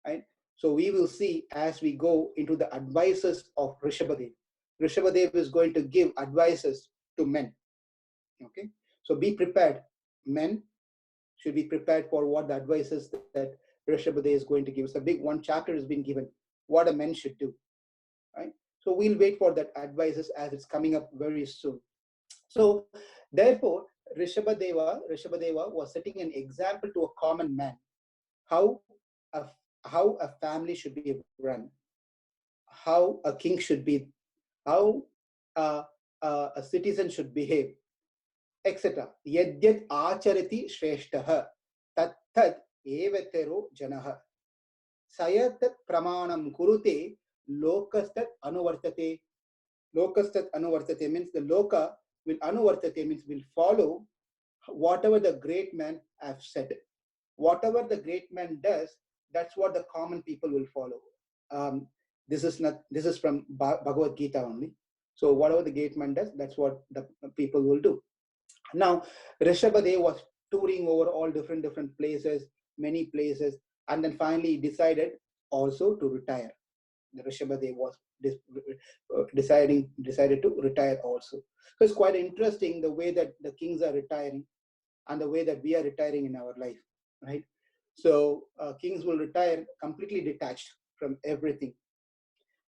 right? So we will see as we go into the advices of Rishabhadev. Rishabhadev is going to give advices to men. Okay, so be prepared. Men should be prepared for what the advices that Rishabhadev is going to give. It's a big one chapter has been given, what a man should do, right? So we'll wait for that advices as it's coming up very soon. So therefore, Rishabhadeva was setting an example to a common man, how a family should be run, how a king should be, how a citizen should behave, etc. Yadyat acharati shreshtaha tat tat evetero janaha sayatat pramanam kurute lokastat anuvartate. Lokastat anuvartate means the loka will anuvartate means will follow whatever the great man have said. Whatever the great man does, that's what the common people will follow. Um, this is not. This is from Bhagavad Gita only. So whatever the great man does, that's what the people will do. Now, Rishabhadev was touring over all different places, many places, and then finally decided also to retire. The Rishabhadev was decided to retire also. So it's quite interesting the way that the kings are retiring and the way that we are retiring in our life, right? So kings will retire completely detached from everything,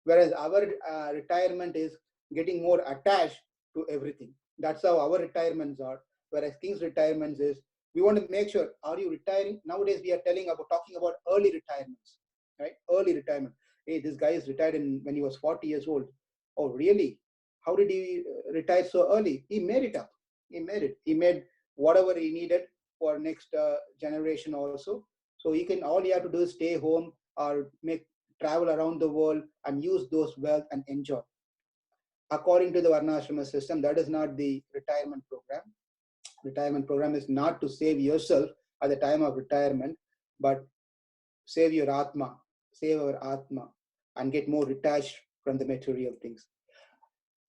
whereas our retirement is getting more attached to everything. That's how our retirements are. Whereas king's retirements is, we want to make sure, are you retiring? Nowadays we are talking about early retirements, right? Early retirement. Hey, this guy is retired when he was 40 years old. Oh, really? How did he retire so early? He made it up. He made it. He made whatever he needed for next generation also. So all you have to do is stay home or make travel around the world and use those wealth and enjoy. According to the Varnashrama system, that is not the retirement program. Retirement program is not to save yourself at the time of retirement, but save your Atma, save our Atma, and get more detached from the material things.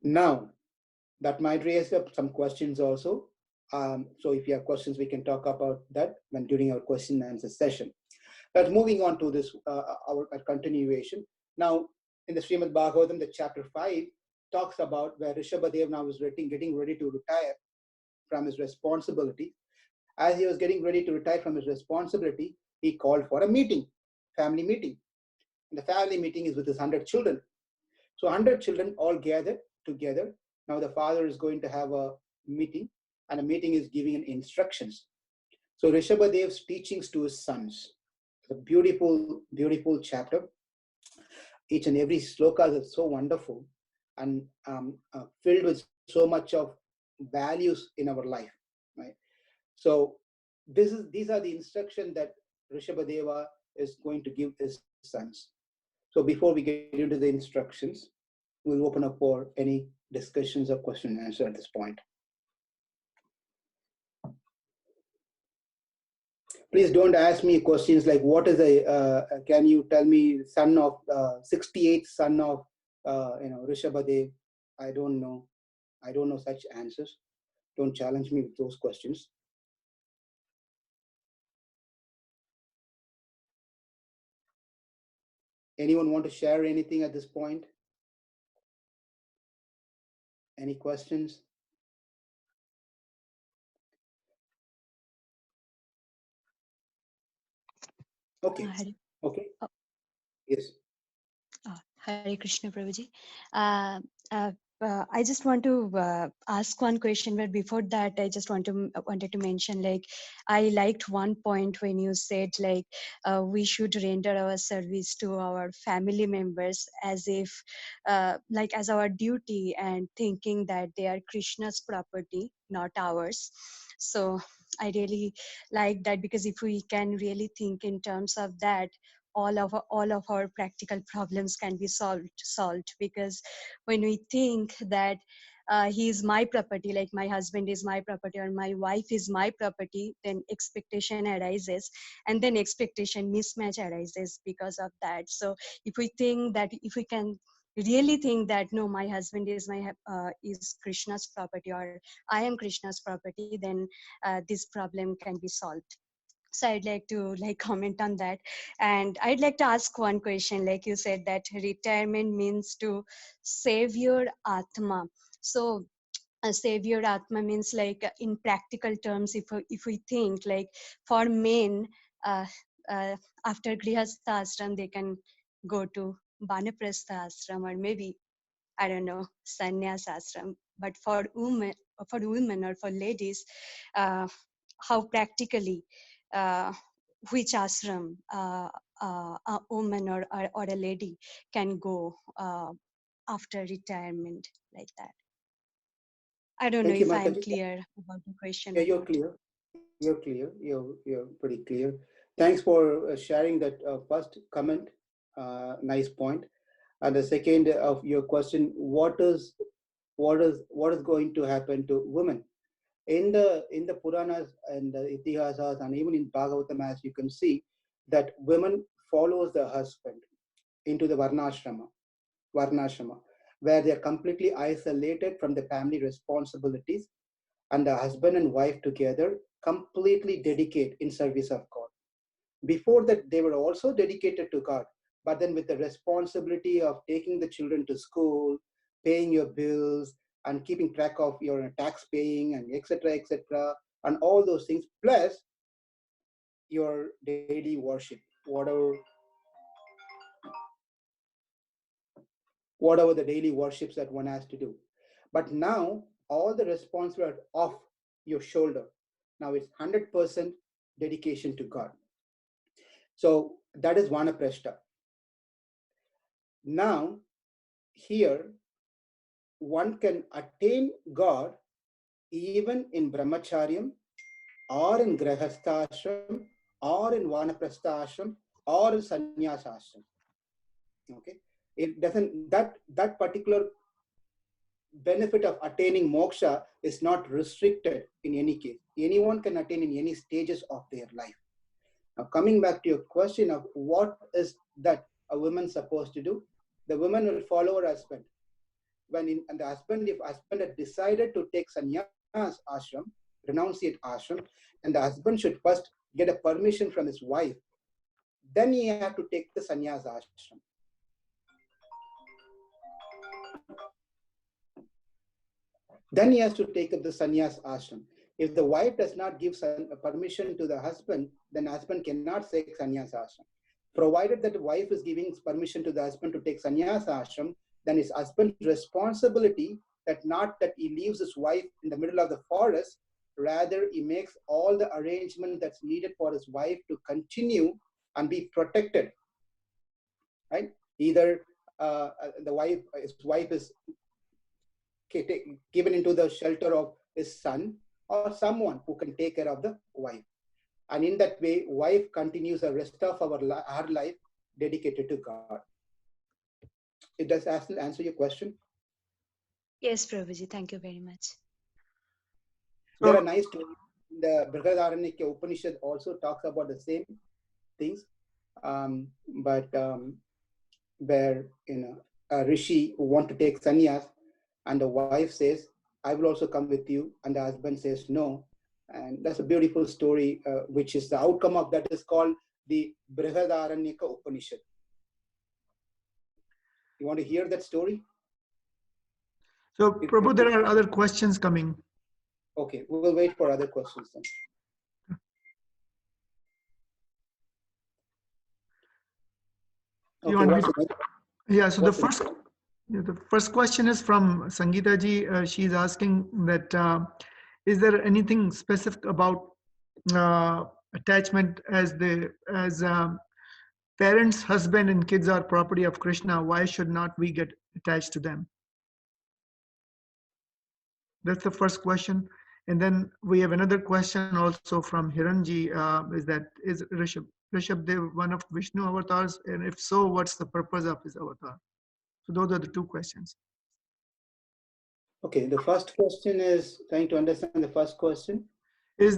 Now, that might raise up some questions also. So if you have questions, we can talk about that during our question and answer session. But moving on to this, our continuation. Now, in the Srimad Bhagavatam, the chapter 5 talks about where Rishabhadev now is getting ready to retire from his responsibility. As he was getting ready to retire from his responsibility, he called for a meeting, family meeting. And the family meeting is with his 100 children. So 100 children all gathered together. Now the father is going to have a meeting, and a meeting is giving instructions. So Rishabhadev's teachings to his sons. A beautiful chapter. Each and every sloka is so wonderful and filled with so much of values in our life, right? So these are the instruction that Rishabhadeva is going to give his sons. So before we get into the instructions, we'll open up for any discussions or question and answer at this point. Please don't ask me questions like what is can you tell me son of 68th son of Rishabhadev. I don't know. I don't know such answers. Don't challenge me with those questions. Anyone want to share anything at this point? Any questions? Okay. Okay. Yes. Hare Krishna Prabhuji. I just want to ask one question, but before that, I just wanted to mention, like, I liked one point when you said, like, we should render our service to our family members as if, like, as our duty, and thinking that they are Krishna's property, not ours. So I really like that, because if we can really think in terms of that, all of our practical problems can be solved. Because when we think that he is my property, like my husband is my property or my wife is my property, then expectation arises, and then expectation mismatch arises because of that. So if we think that, if we can really think that, no, my husband is Krishna's property, or I am Krishna's property, then this problem can be solved. So I'd like to comment on that. And I'd like to ask one question. Like you said that retirement means to save your atma. So save your atma means, like, in practical terms, if we think, like, for men, uh, uh, after grihastha ashram they can go to vanaprastha ashram, or maybe, I don't know, sannyas ashram. But for women or for ladies, uh, how practically, uh, which ashram a woman or a lady can go after retirement, like that. I don't know Thank you, if I am Mataji. clear about the question Yeah, or you're not. clear. You're clear. You're pretty clear. Thanks for sharing that first comment. Nice point. And the second of your question, what is going to happen to women in the Puranas and the Itihasas and even in Bhagavatam, as you can see, that women follows the husband into the varnashrama, where they are completely isolated from the family responsibilities, and the husband and wife together completely dedicate in service of God. Before that, they were also dedicated to God, but then with the responsibility of taking the children to school, paying your bills, and keeping track of your tax paying and etc., and all those things, plus your daily worship, whatever the daily worships that one has to do. But now all the responsibility are off your shoulder. Now it's 100% dedication to God. So that is vanaprashta. Now here one can attain God even in brahmacharyam or in grahasthashram or in vanaprasthashram or in sannyasashram. Okay, it doesn't, that particular benefit of attaining moksha is not restricted in any case. Anyone can attain in any stages of their life. Now, coming back to your question of what is that a woman supposed to do, the woman will follow her husband. And the husband, if husband had decided to take sannyas ashram, renunciate ashram, and the husband should first get a permission from his wife, then he had to take the sannyas ashram. Then he has to take up the sannyas ashram. If the wife does not give permission to the husband, then husband cannot take sannyas ashram. Provided that the wife is giving permission to the husband to take sannyas ashram, then it's husband's responsibility that not that he leaves his wife in the middle of the forest, rather he makes all the arrangement that's needed for his wife to continue and be protected, right? Either his wife is given into the shelter of his son or someone who can take care of the wife. And in that way, wife continues the rest of her life dedicated to God. It does answer your question. Yes, Prabhuji, thank you very much. There are nice stories. The Brihadaranyaka Upanishad also talks about the same things, but where a rishi who want to take sannyas, and the wife says, "I will also come with you," and the husband says no. And that's a beautiful story, which is the outcome of that is called the Brihadaranyaka Upanishad. You want to hear that story? So, Prabhu, there are other questions coming. Okay, we will wait for other questions then. You Okay, want me to? Yeah, so the first question is from Sangeeta ji. She's asking that is there anything specific about attachment as parents, husband, and kids are property of Krishna? Why should not we get attached to them? That's the first question. And then we have another question also from Hiranji. Is Rishabh one of Vishnu avatars? And if so, what's the purpose of his avatar? So those are the two questions. Okay, the first question is trying to understand the first question. Since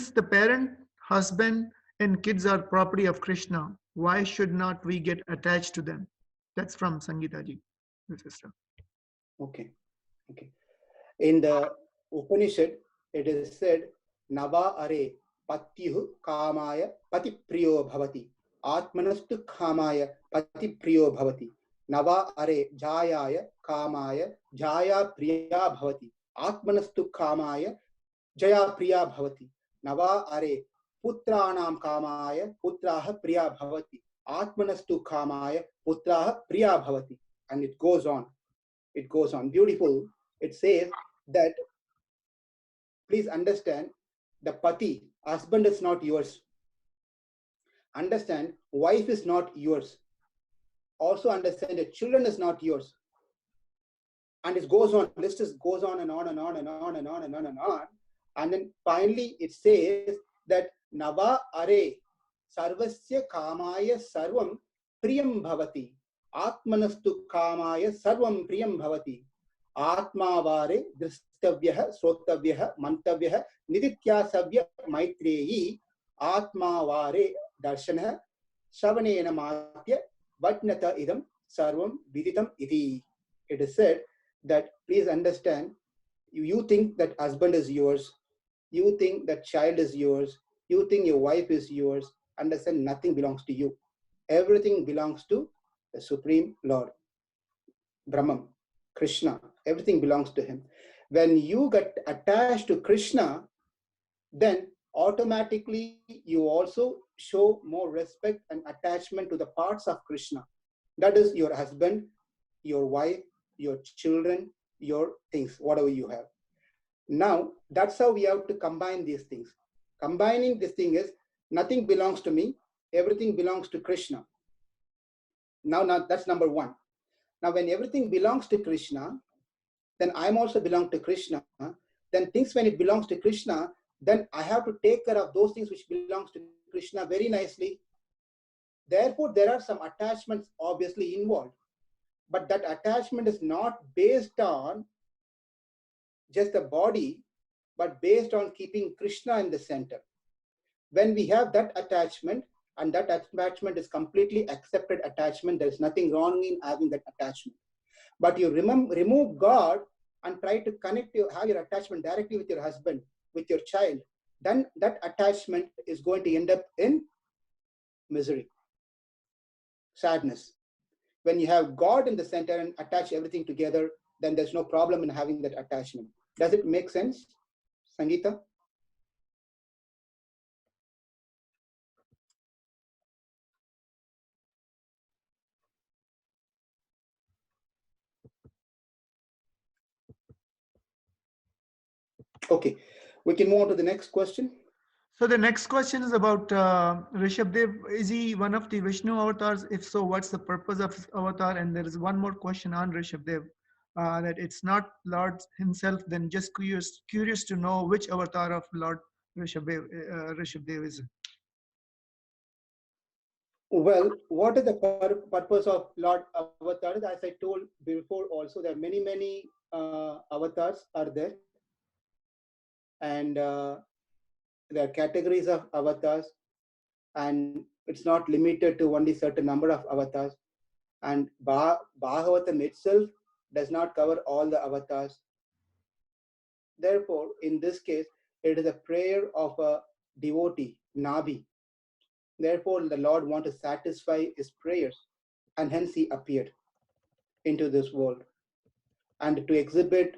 the parent, husband, and kids are property of Krishna, why should not we get attached to them? That's from Sangeeta ji, the sister. Okay. In the Upanishad, it is said, Nava are patyuh kamaya pati priyo bhavati. Atmanastu kamaya pati priyo bhavati. Nava are jayaya kamaya jaya priya bhavati. Atmanastu kamaya jaya priya bhavati. Nava are putranam kamaya putraha priya bhavati. Atmanastu kamaya putraha priya bhavati. And it goes on. Beautiful. It says that, please understand, the pati, husband is not yours. Understand, wife is not yours. Also understand that children is not yours. And it goes on, list goes on and on and on and on and on and on and on. And then finally it says that Nava Are Sarvasya Kamaya Sarvam Priyam Bhavati. Atmanastu Kamaya Sarvam Priyam Bhavati. Atmavare Dristavyaha Srotavyaha Mantavyaha Niditya Maitreyi Atmavare Darshana Shavanena Matya Vatnata Idam Sarvam Viditam Iti. It is said that please understand, you think that husband is yours, you think that child is yours, you think your wife is yours. Understand, nothing belongs to you. Everything belongs to the Supreme Lord, Brahman, Krishna. Everything belongs to him. When you get attached to Krishna, then automatically you also show more respect and attachment to the parts of Krishna. That is your husband, your wife, your children, your things, whatever you have. Now, that's how we have to combine these things. Combining this thing is, nothing belongs to me, everything belongs to Krishna. Now that's number one. Now, when everything belongs to Krishna, then I'm also belong to Krishna. Then things, when it belongs to Krishna, then I have to take care of those things which belongs to Krishna very nicely. Therefore, there are some attachments obviously involved. But that attachment is not based on just the body, but based on keeping Krishna in the center. When we have that attachment, and that attachment is completely accepted attachment, there is nothing wrong in having that attachment. But you remove God and try to connect, have your attachment directly with your husband, with your child, then that attachment is going to end up in misery, sadness. When you have God in the center and attach everything together, then there's no problem in having that attachment. Does it make sense, Sangeeta? Okay, we can move on to the next question. So the next question is about Rishabdev. Is he one of the Vishnu avatars? If so, what's the purpose of his avatar? And there is one more question on Rishabdev, that it's not Lord himself. Then just curious to know which avatar of Lord Rishabdev is. Well, what is the purpose of Lord Avatars? As I told before also, there are many avatars are there. And there are categories of avatars. And it's not limited to only certain number of avatars. And Bhagavatam itself does not cover all the avatars. Therefore, in this case, it is a prayer of a devotee, Nabi. Therefore, the Lord wanted to satisfy his prayers, and hence he appeared into this world and to exhibit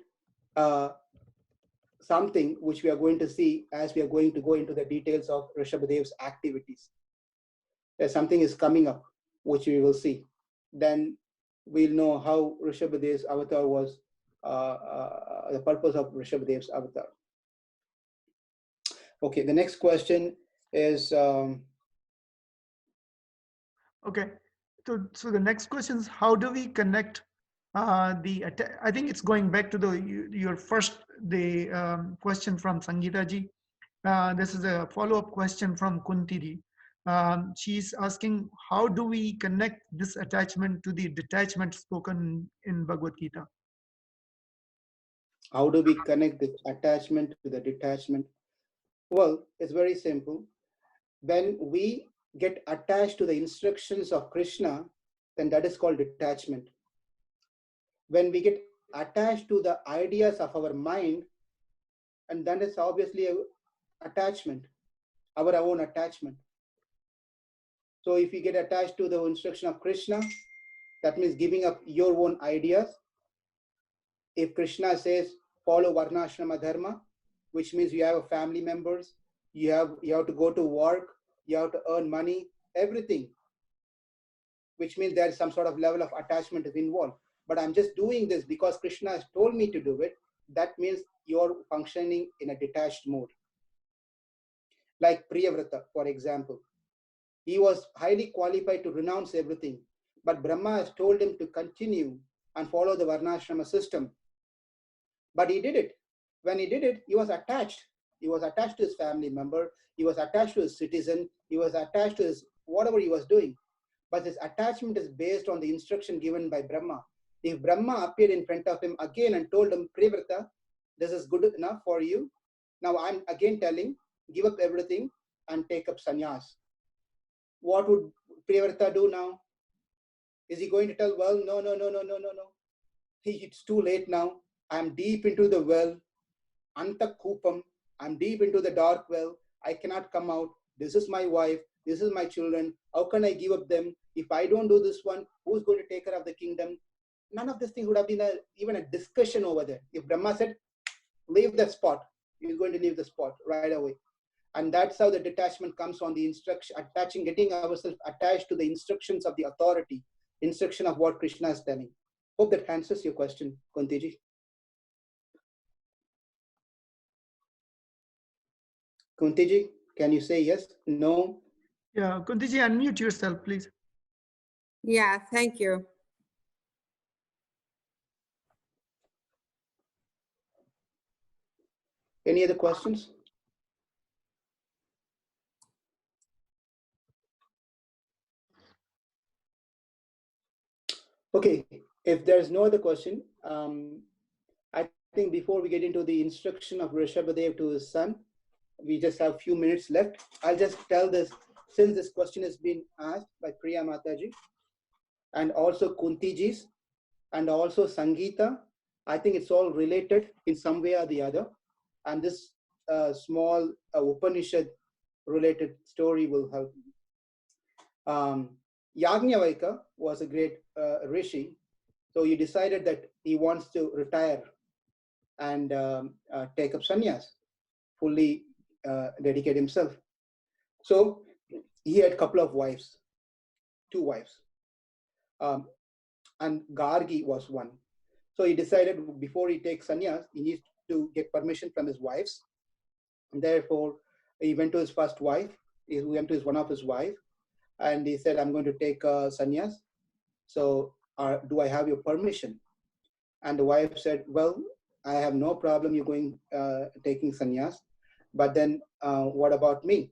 something which we are going to see as we are going to go into the details of Rishabhadev's activities. There's something is coming up, which we will see. Then we'll know how Rishabhadev's avatar was, the purpose of Rishabhadev's avatar. Okay, the next question is... Okay, so the next question is, how do we connect I think it's going back to your first question from Sangeeta ji. This is a follow-up question from Kunti ji. She's asking, how do we connect this attachment to the detachment spoken in Bhagavad Gita? How do we connect the attachment to the detachment? Well, it's very simple. When we get attached to the instructions of Krishna, then that is called detachment. When we get attached to the ideas of our mind, and that is obviously an attachment, our own attachment. So if you get attached to the instruction of Krishna, that means giving up your own ideas. If Krishna says, follow Varnashrama Dharma, which means you have family members, you have to go to work, you have to earn money, everything, which means there is some sort of level of attachment is involved. But I'm just doing this because Krishna has told me to do it. That means you're functioning in a detached mode. Like Priyavrata, for example. He was highly qualified to renounce everything. But Brahma has told him to continue and follow the Varnashrama system. But he did it. When he did it, he was attached. He was attached to his family member. He was attached to his citizen. He was attached to his whatever he was doing. But his attachment is based on the instruction given by Brahma. If Brahma appeared in front of him again and told him, Priyavrata, this is good enough for you. Now I'm again telling, give up everything and take up sannyas. What would Priyavrata do now? Is he going to tell, well, no. It's too late now. I'm deep into the well. Anta Kupam. I'm deep into the dark well. I cannot come out. This is my wife. This is my children. How can I give up them? If I don't do this one, who's going to take care of the kingdom? None of these things would have been even a discussion over there. If Brahma said, leave the spot, he's going to leave the spot right away. And that's how the detachment comes on the instruction, getting ourselves attached to the instructions of the authority, instruction of what Krishna is telling. Hope that answers your question, Kuntiji. Kuntiji, can you say yes? No? Yeah, Kuntiji, unmute yourself, please. Yeah, thank you. Any other questions? Okay, if there's no other question, I think before we get into the instruction of Rishabhadev to his son, we just have a few minutes left. I'll just tell this, since this question has been asked by Priya Mataji, and also Kuntiji's, and also Sangeeta, I think it's all related in some way or the other. And this small Upanishad related story will help. Yajnavalkya was a great rishi. So he decided that he wants to retire and take up sannyas, fully dedicate himself. So he had a couple of wives, 2 wives. And Gargi was one. So he decided before he takes sannyas, he needs to get permission from his wives. And therefore, he went to his first wife. He went to one of his wives, and he said, I'm going to take sannyas. So do I have your permission? And the wife said, well, I have no problem you going taking sannyas. But then what about me?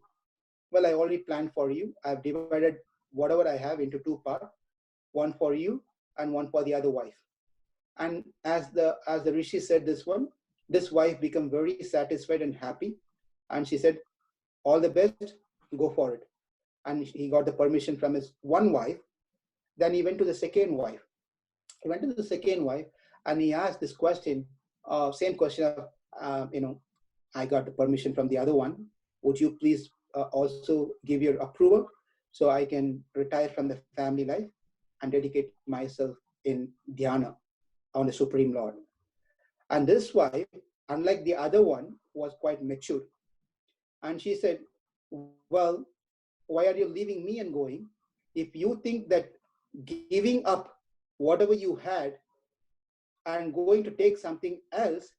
Well, I already planned for you. I've divided whatever I have into 2 parts, one for you and one for the other wife. And as the rishi said this wife became very satisfied and happy. And she said, all the best, go for it. And he got the permission from his one wife. Then he went to the second wife. He went to the second wife and he asked this question, same question of, I got the permission from the other one. Would you please also give your approval so I can retire from the family life and dedicate myself in dhyana on the Supreme Lord? And this wife, unlike the other one, was quite mature. And she said, well, why are you leaving me and going? If you think that giving up whatever you had and going to take something else,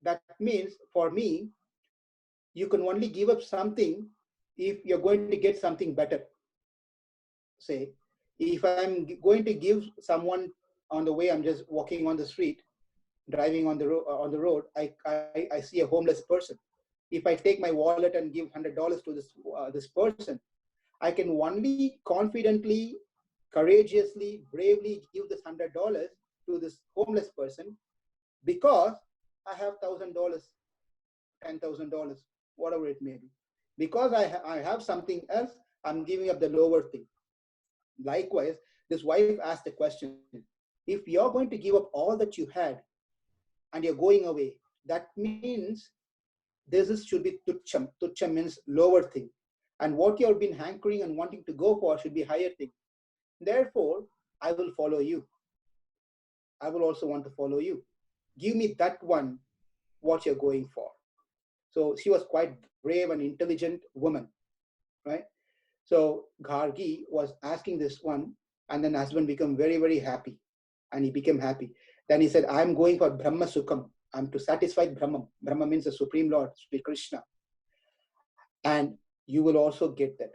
that means for me, you can only give up something if you're going to get something better. Say, if I'm going to give someone on the way, I'm just walking on the street, driving on the road, I see a homeless person. If I take my wallet and give $100 to this person, I can only confidently, courageously, bravely give this $100 to this homeless person because I have $1,000, $10,000, whatever it may be. Because I have something else, I'm giving up the lower thing. Likewise, this wife asked the question, if you're going to give up all that you had and you're going away, that means this should be tucham. Tucham means lower thing. And what you've been hankering and wanting to go for should be higher thing. Therefore, I will follow you. I will also want to follow you. Give me that one, what you're going for. So she was quite brave and intelligent woman, right? So Gargi was asking this one, and then husband became very, very happy. And he became happy. Then he said, I'm going for Brahma Sukham. I'm to satisfy Brahma. Brahma means the Supreme Lord, Sri Krishna. And you will also get that.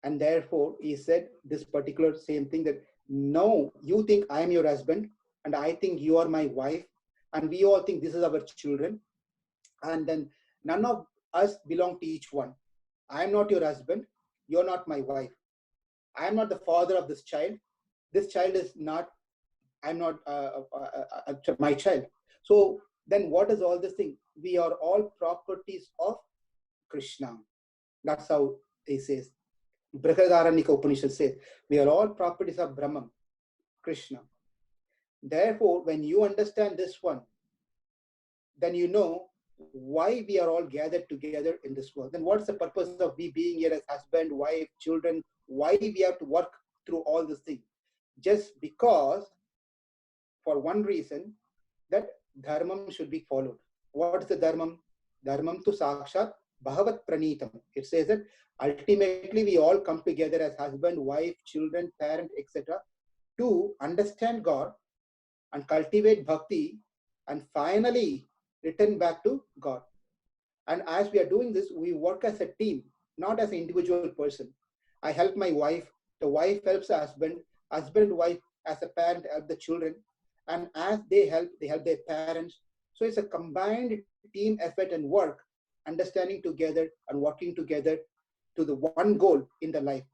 And therefore, he said this particular same thing, that no, you think I am your husband, and I think you are my wife, and we all think this is our children. And then none of us belong to each one. I am not your husband. You're not my wife. I am not the father of this child. This child is not, I'm not my child. So then what is all this thing? We are all properties of Krishna. That's how he says. Brihadaranyaka Upanishad says, we are all properties of Brahman, Krishna. Therefore, when you understand this one, then you know why we are all gathered together in this world. Then what's the purpose of we being here as husband, wife, children? Why we have to work through all this thing? Just because, for one reason, that dharmam should be followed. What is the dharmam? Dharmam tu sakshat bhagavat pranitam. It says that ultimately we all come together as husband, wife, children, parent, etc. to understand God and cultivate bhakti and finally return back to God. And as we are doing this, we work as a team, not as an individual person. I help my wife, the wife helps the husband, husband, wife as a parent help the children, and as they help their parents. So it's a combined team effort and work, understanding together and working together to the one goal in the life.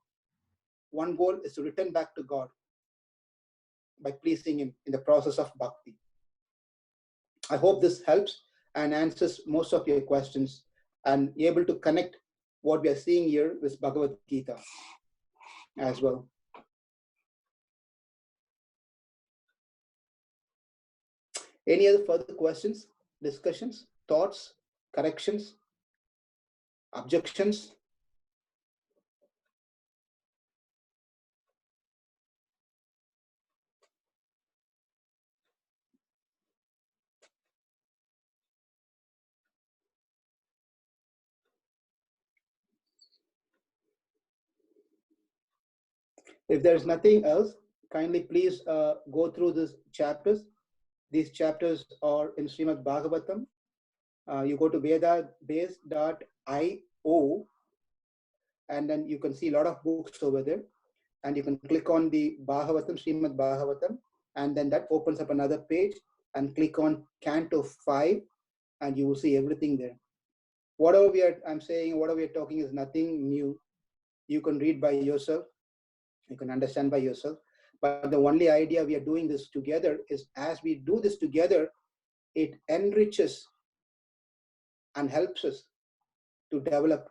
One goal is to return back to God by pleasing Him in the process of bhakti. I hope this helps and answers most of your questions and able to connect what we are seeing here with Bhagavad Gita as well. Any other further questions, discussions, thoughts, corrections, objections? If there's nothing else, kindly please go through these chapters. These chapters are in Srimad Bhagavatam. You go to vedabase.io and then you can see a lot of books over there. And you can click on the Bhagavatam, Srimad Bhagavatam, and then that opens up another page and click on Canto 5 and you will see everything there. Whatever I'm saying, whatever we are talking is nothing new. You can read by yourself. You can understand by yourself. But the only idea we are doing this together is as we do this together, it enriches and helps us to develop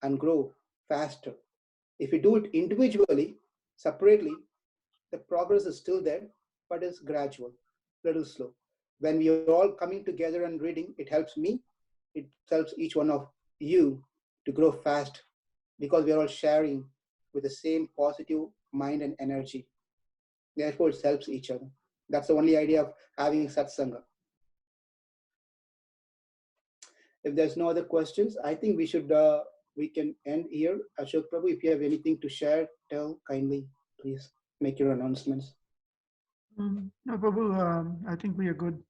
and grow faster. If we do it individually, separately, the progress is still there, but it's gradual, little slow. When we are all coming together and reading, it helps me, it helps each one of you to grow fast because we are all sharing with the same positive mind and energy. Therefore, it helps each other. That's the only idea of having satsanga. If there's no other questions, I think we can end here. Ashok Prabhu, if you have anything to share, tell kindly, please make your announcements. No, Prabhu, I think we are good.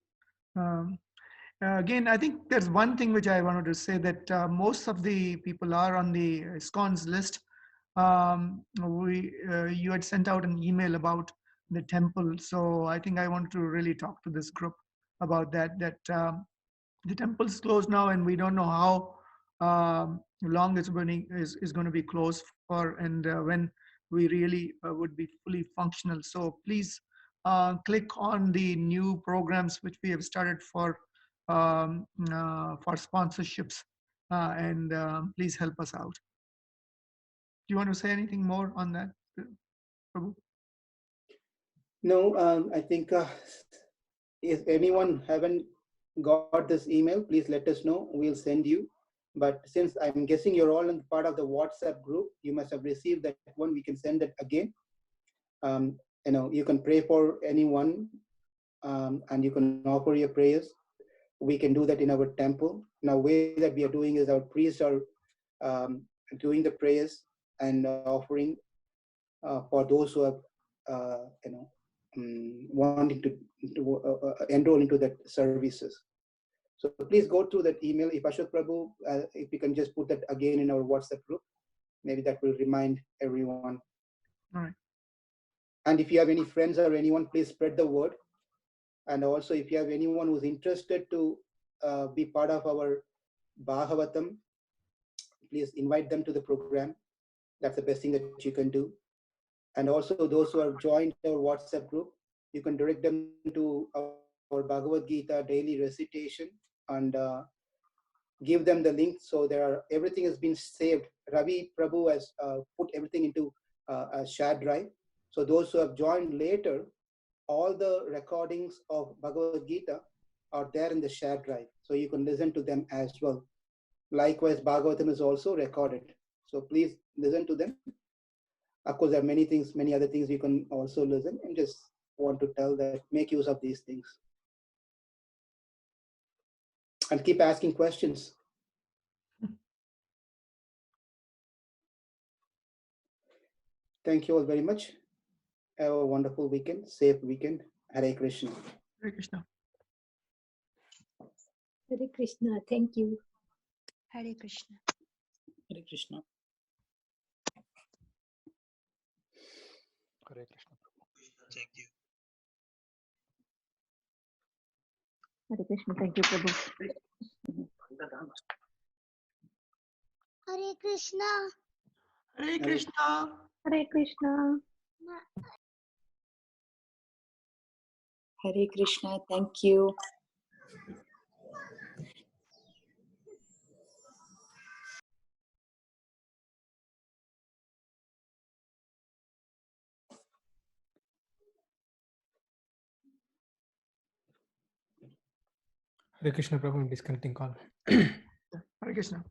Again, I think there's one thing which I wanted to say, that most of the people are on the ISKCON's list. You had sent out an email about the temple, so I think I wanted to really talk to this group about that. The temple's closed now, and we don't know how long it's going to be closed for, and when we really would be fully functional. So please click on the new programs which we have started for sponsorships, and please help us out. Do you want to say anything more on that, Prabhu? No, I think if anyone haven't got this email, please let us know. We'll send you. But since I'm guessing you're all in part of the WhatsApp group, you must have received that one. We can send it again. You can pray for anyone, and you can offer your prayers. We can do that in our temple. Now, way that we are doing is our priests are doing the prayers and offering for those who have, wanting to enroll into that services. So please go through that email. If Ashok Prabhu, if you can just put that again in our WhatsApp group, Maybe that will remind everyone. All right. And if you have any friends or anyone, please spread the word. And also, if you have anyone who's interested to be part of our Bhagavatam, please invite them to the program. That's the best thing that you can do. And also, those who have joined our WhatsApp group, you can direct them to our Bhagavad Gita daily recitation and give them the link. So everything has been saved. Ravi Prabhu has put everything into a shared drive. So those who have joined later, all the recordings of Bhagavad Gita are there in the shared drive. So you can listen to them as well. Likewise, Bhagavatam is also recorded. So please listen to them. Of course, there are many other things you can also listen, and just want to tell that make use of these things. And keep asking questions. Thank you all very much. Have a wonderful weekend, safe weekend. Hare Krishna. Hare Krishna. Hare Krishna. Thank you. Hare Krishna. Hare Krishna. Hare Krishna. Thank you. Hare Krishna. Thank you, Prabhu. Hare Krishna. Hare Krishna. Hare Krishna. Hare Krishna. Thank you. Hare Krishna, Prabhu. I'm disconnecting call. Hare Krishna.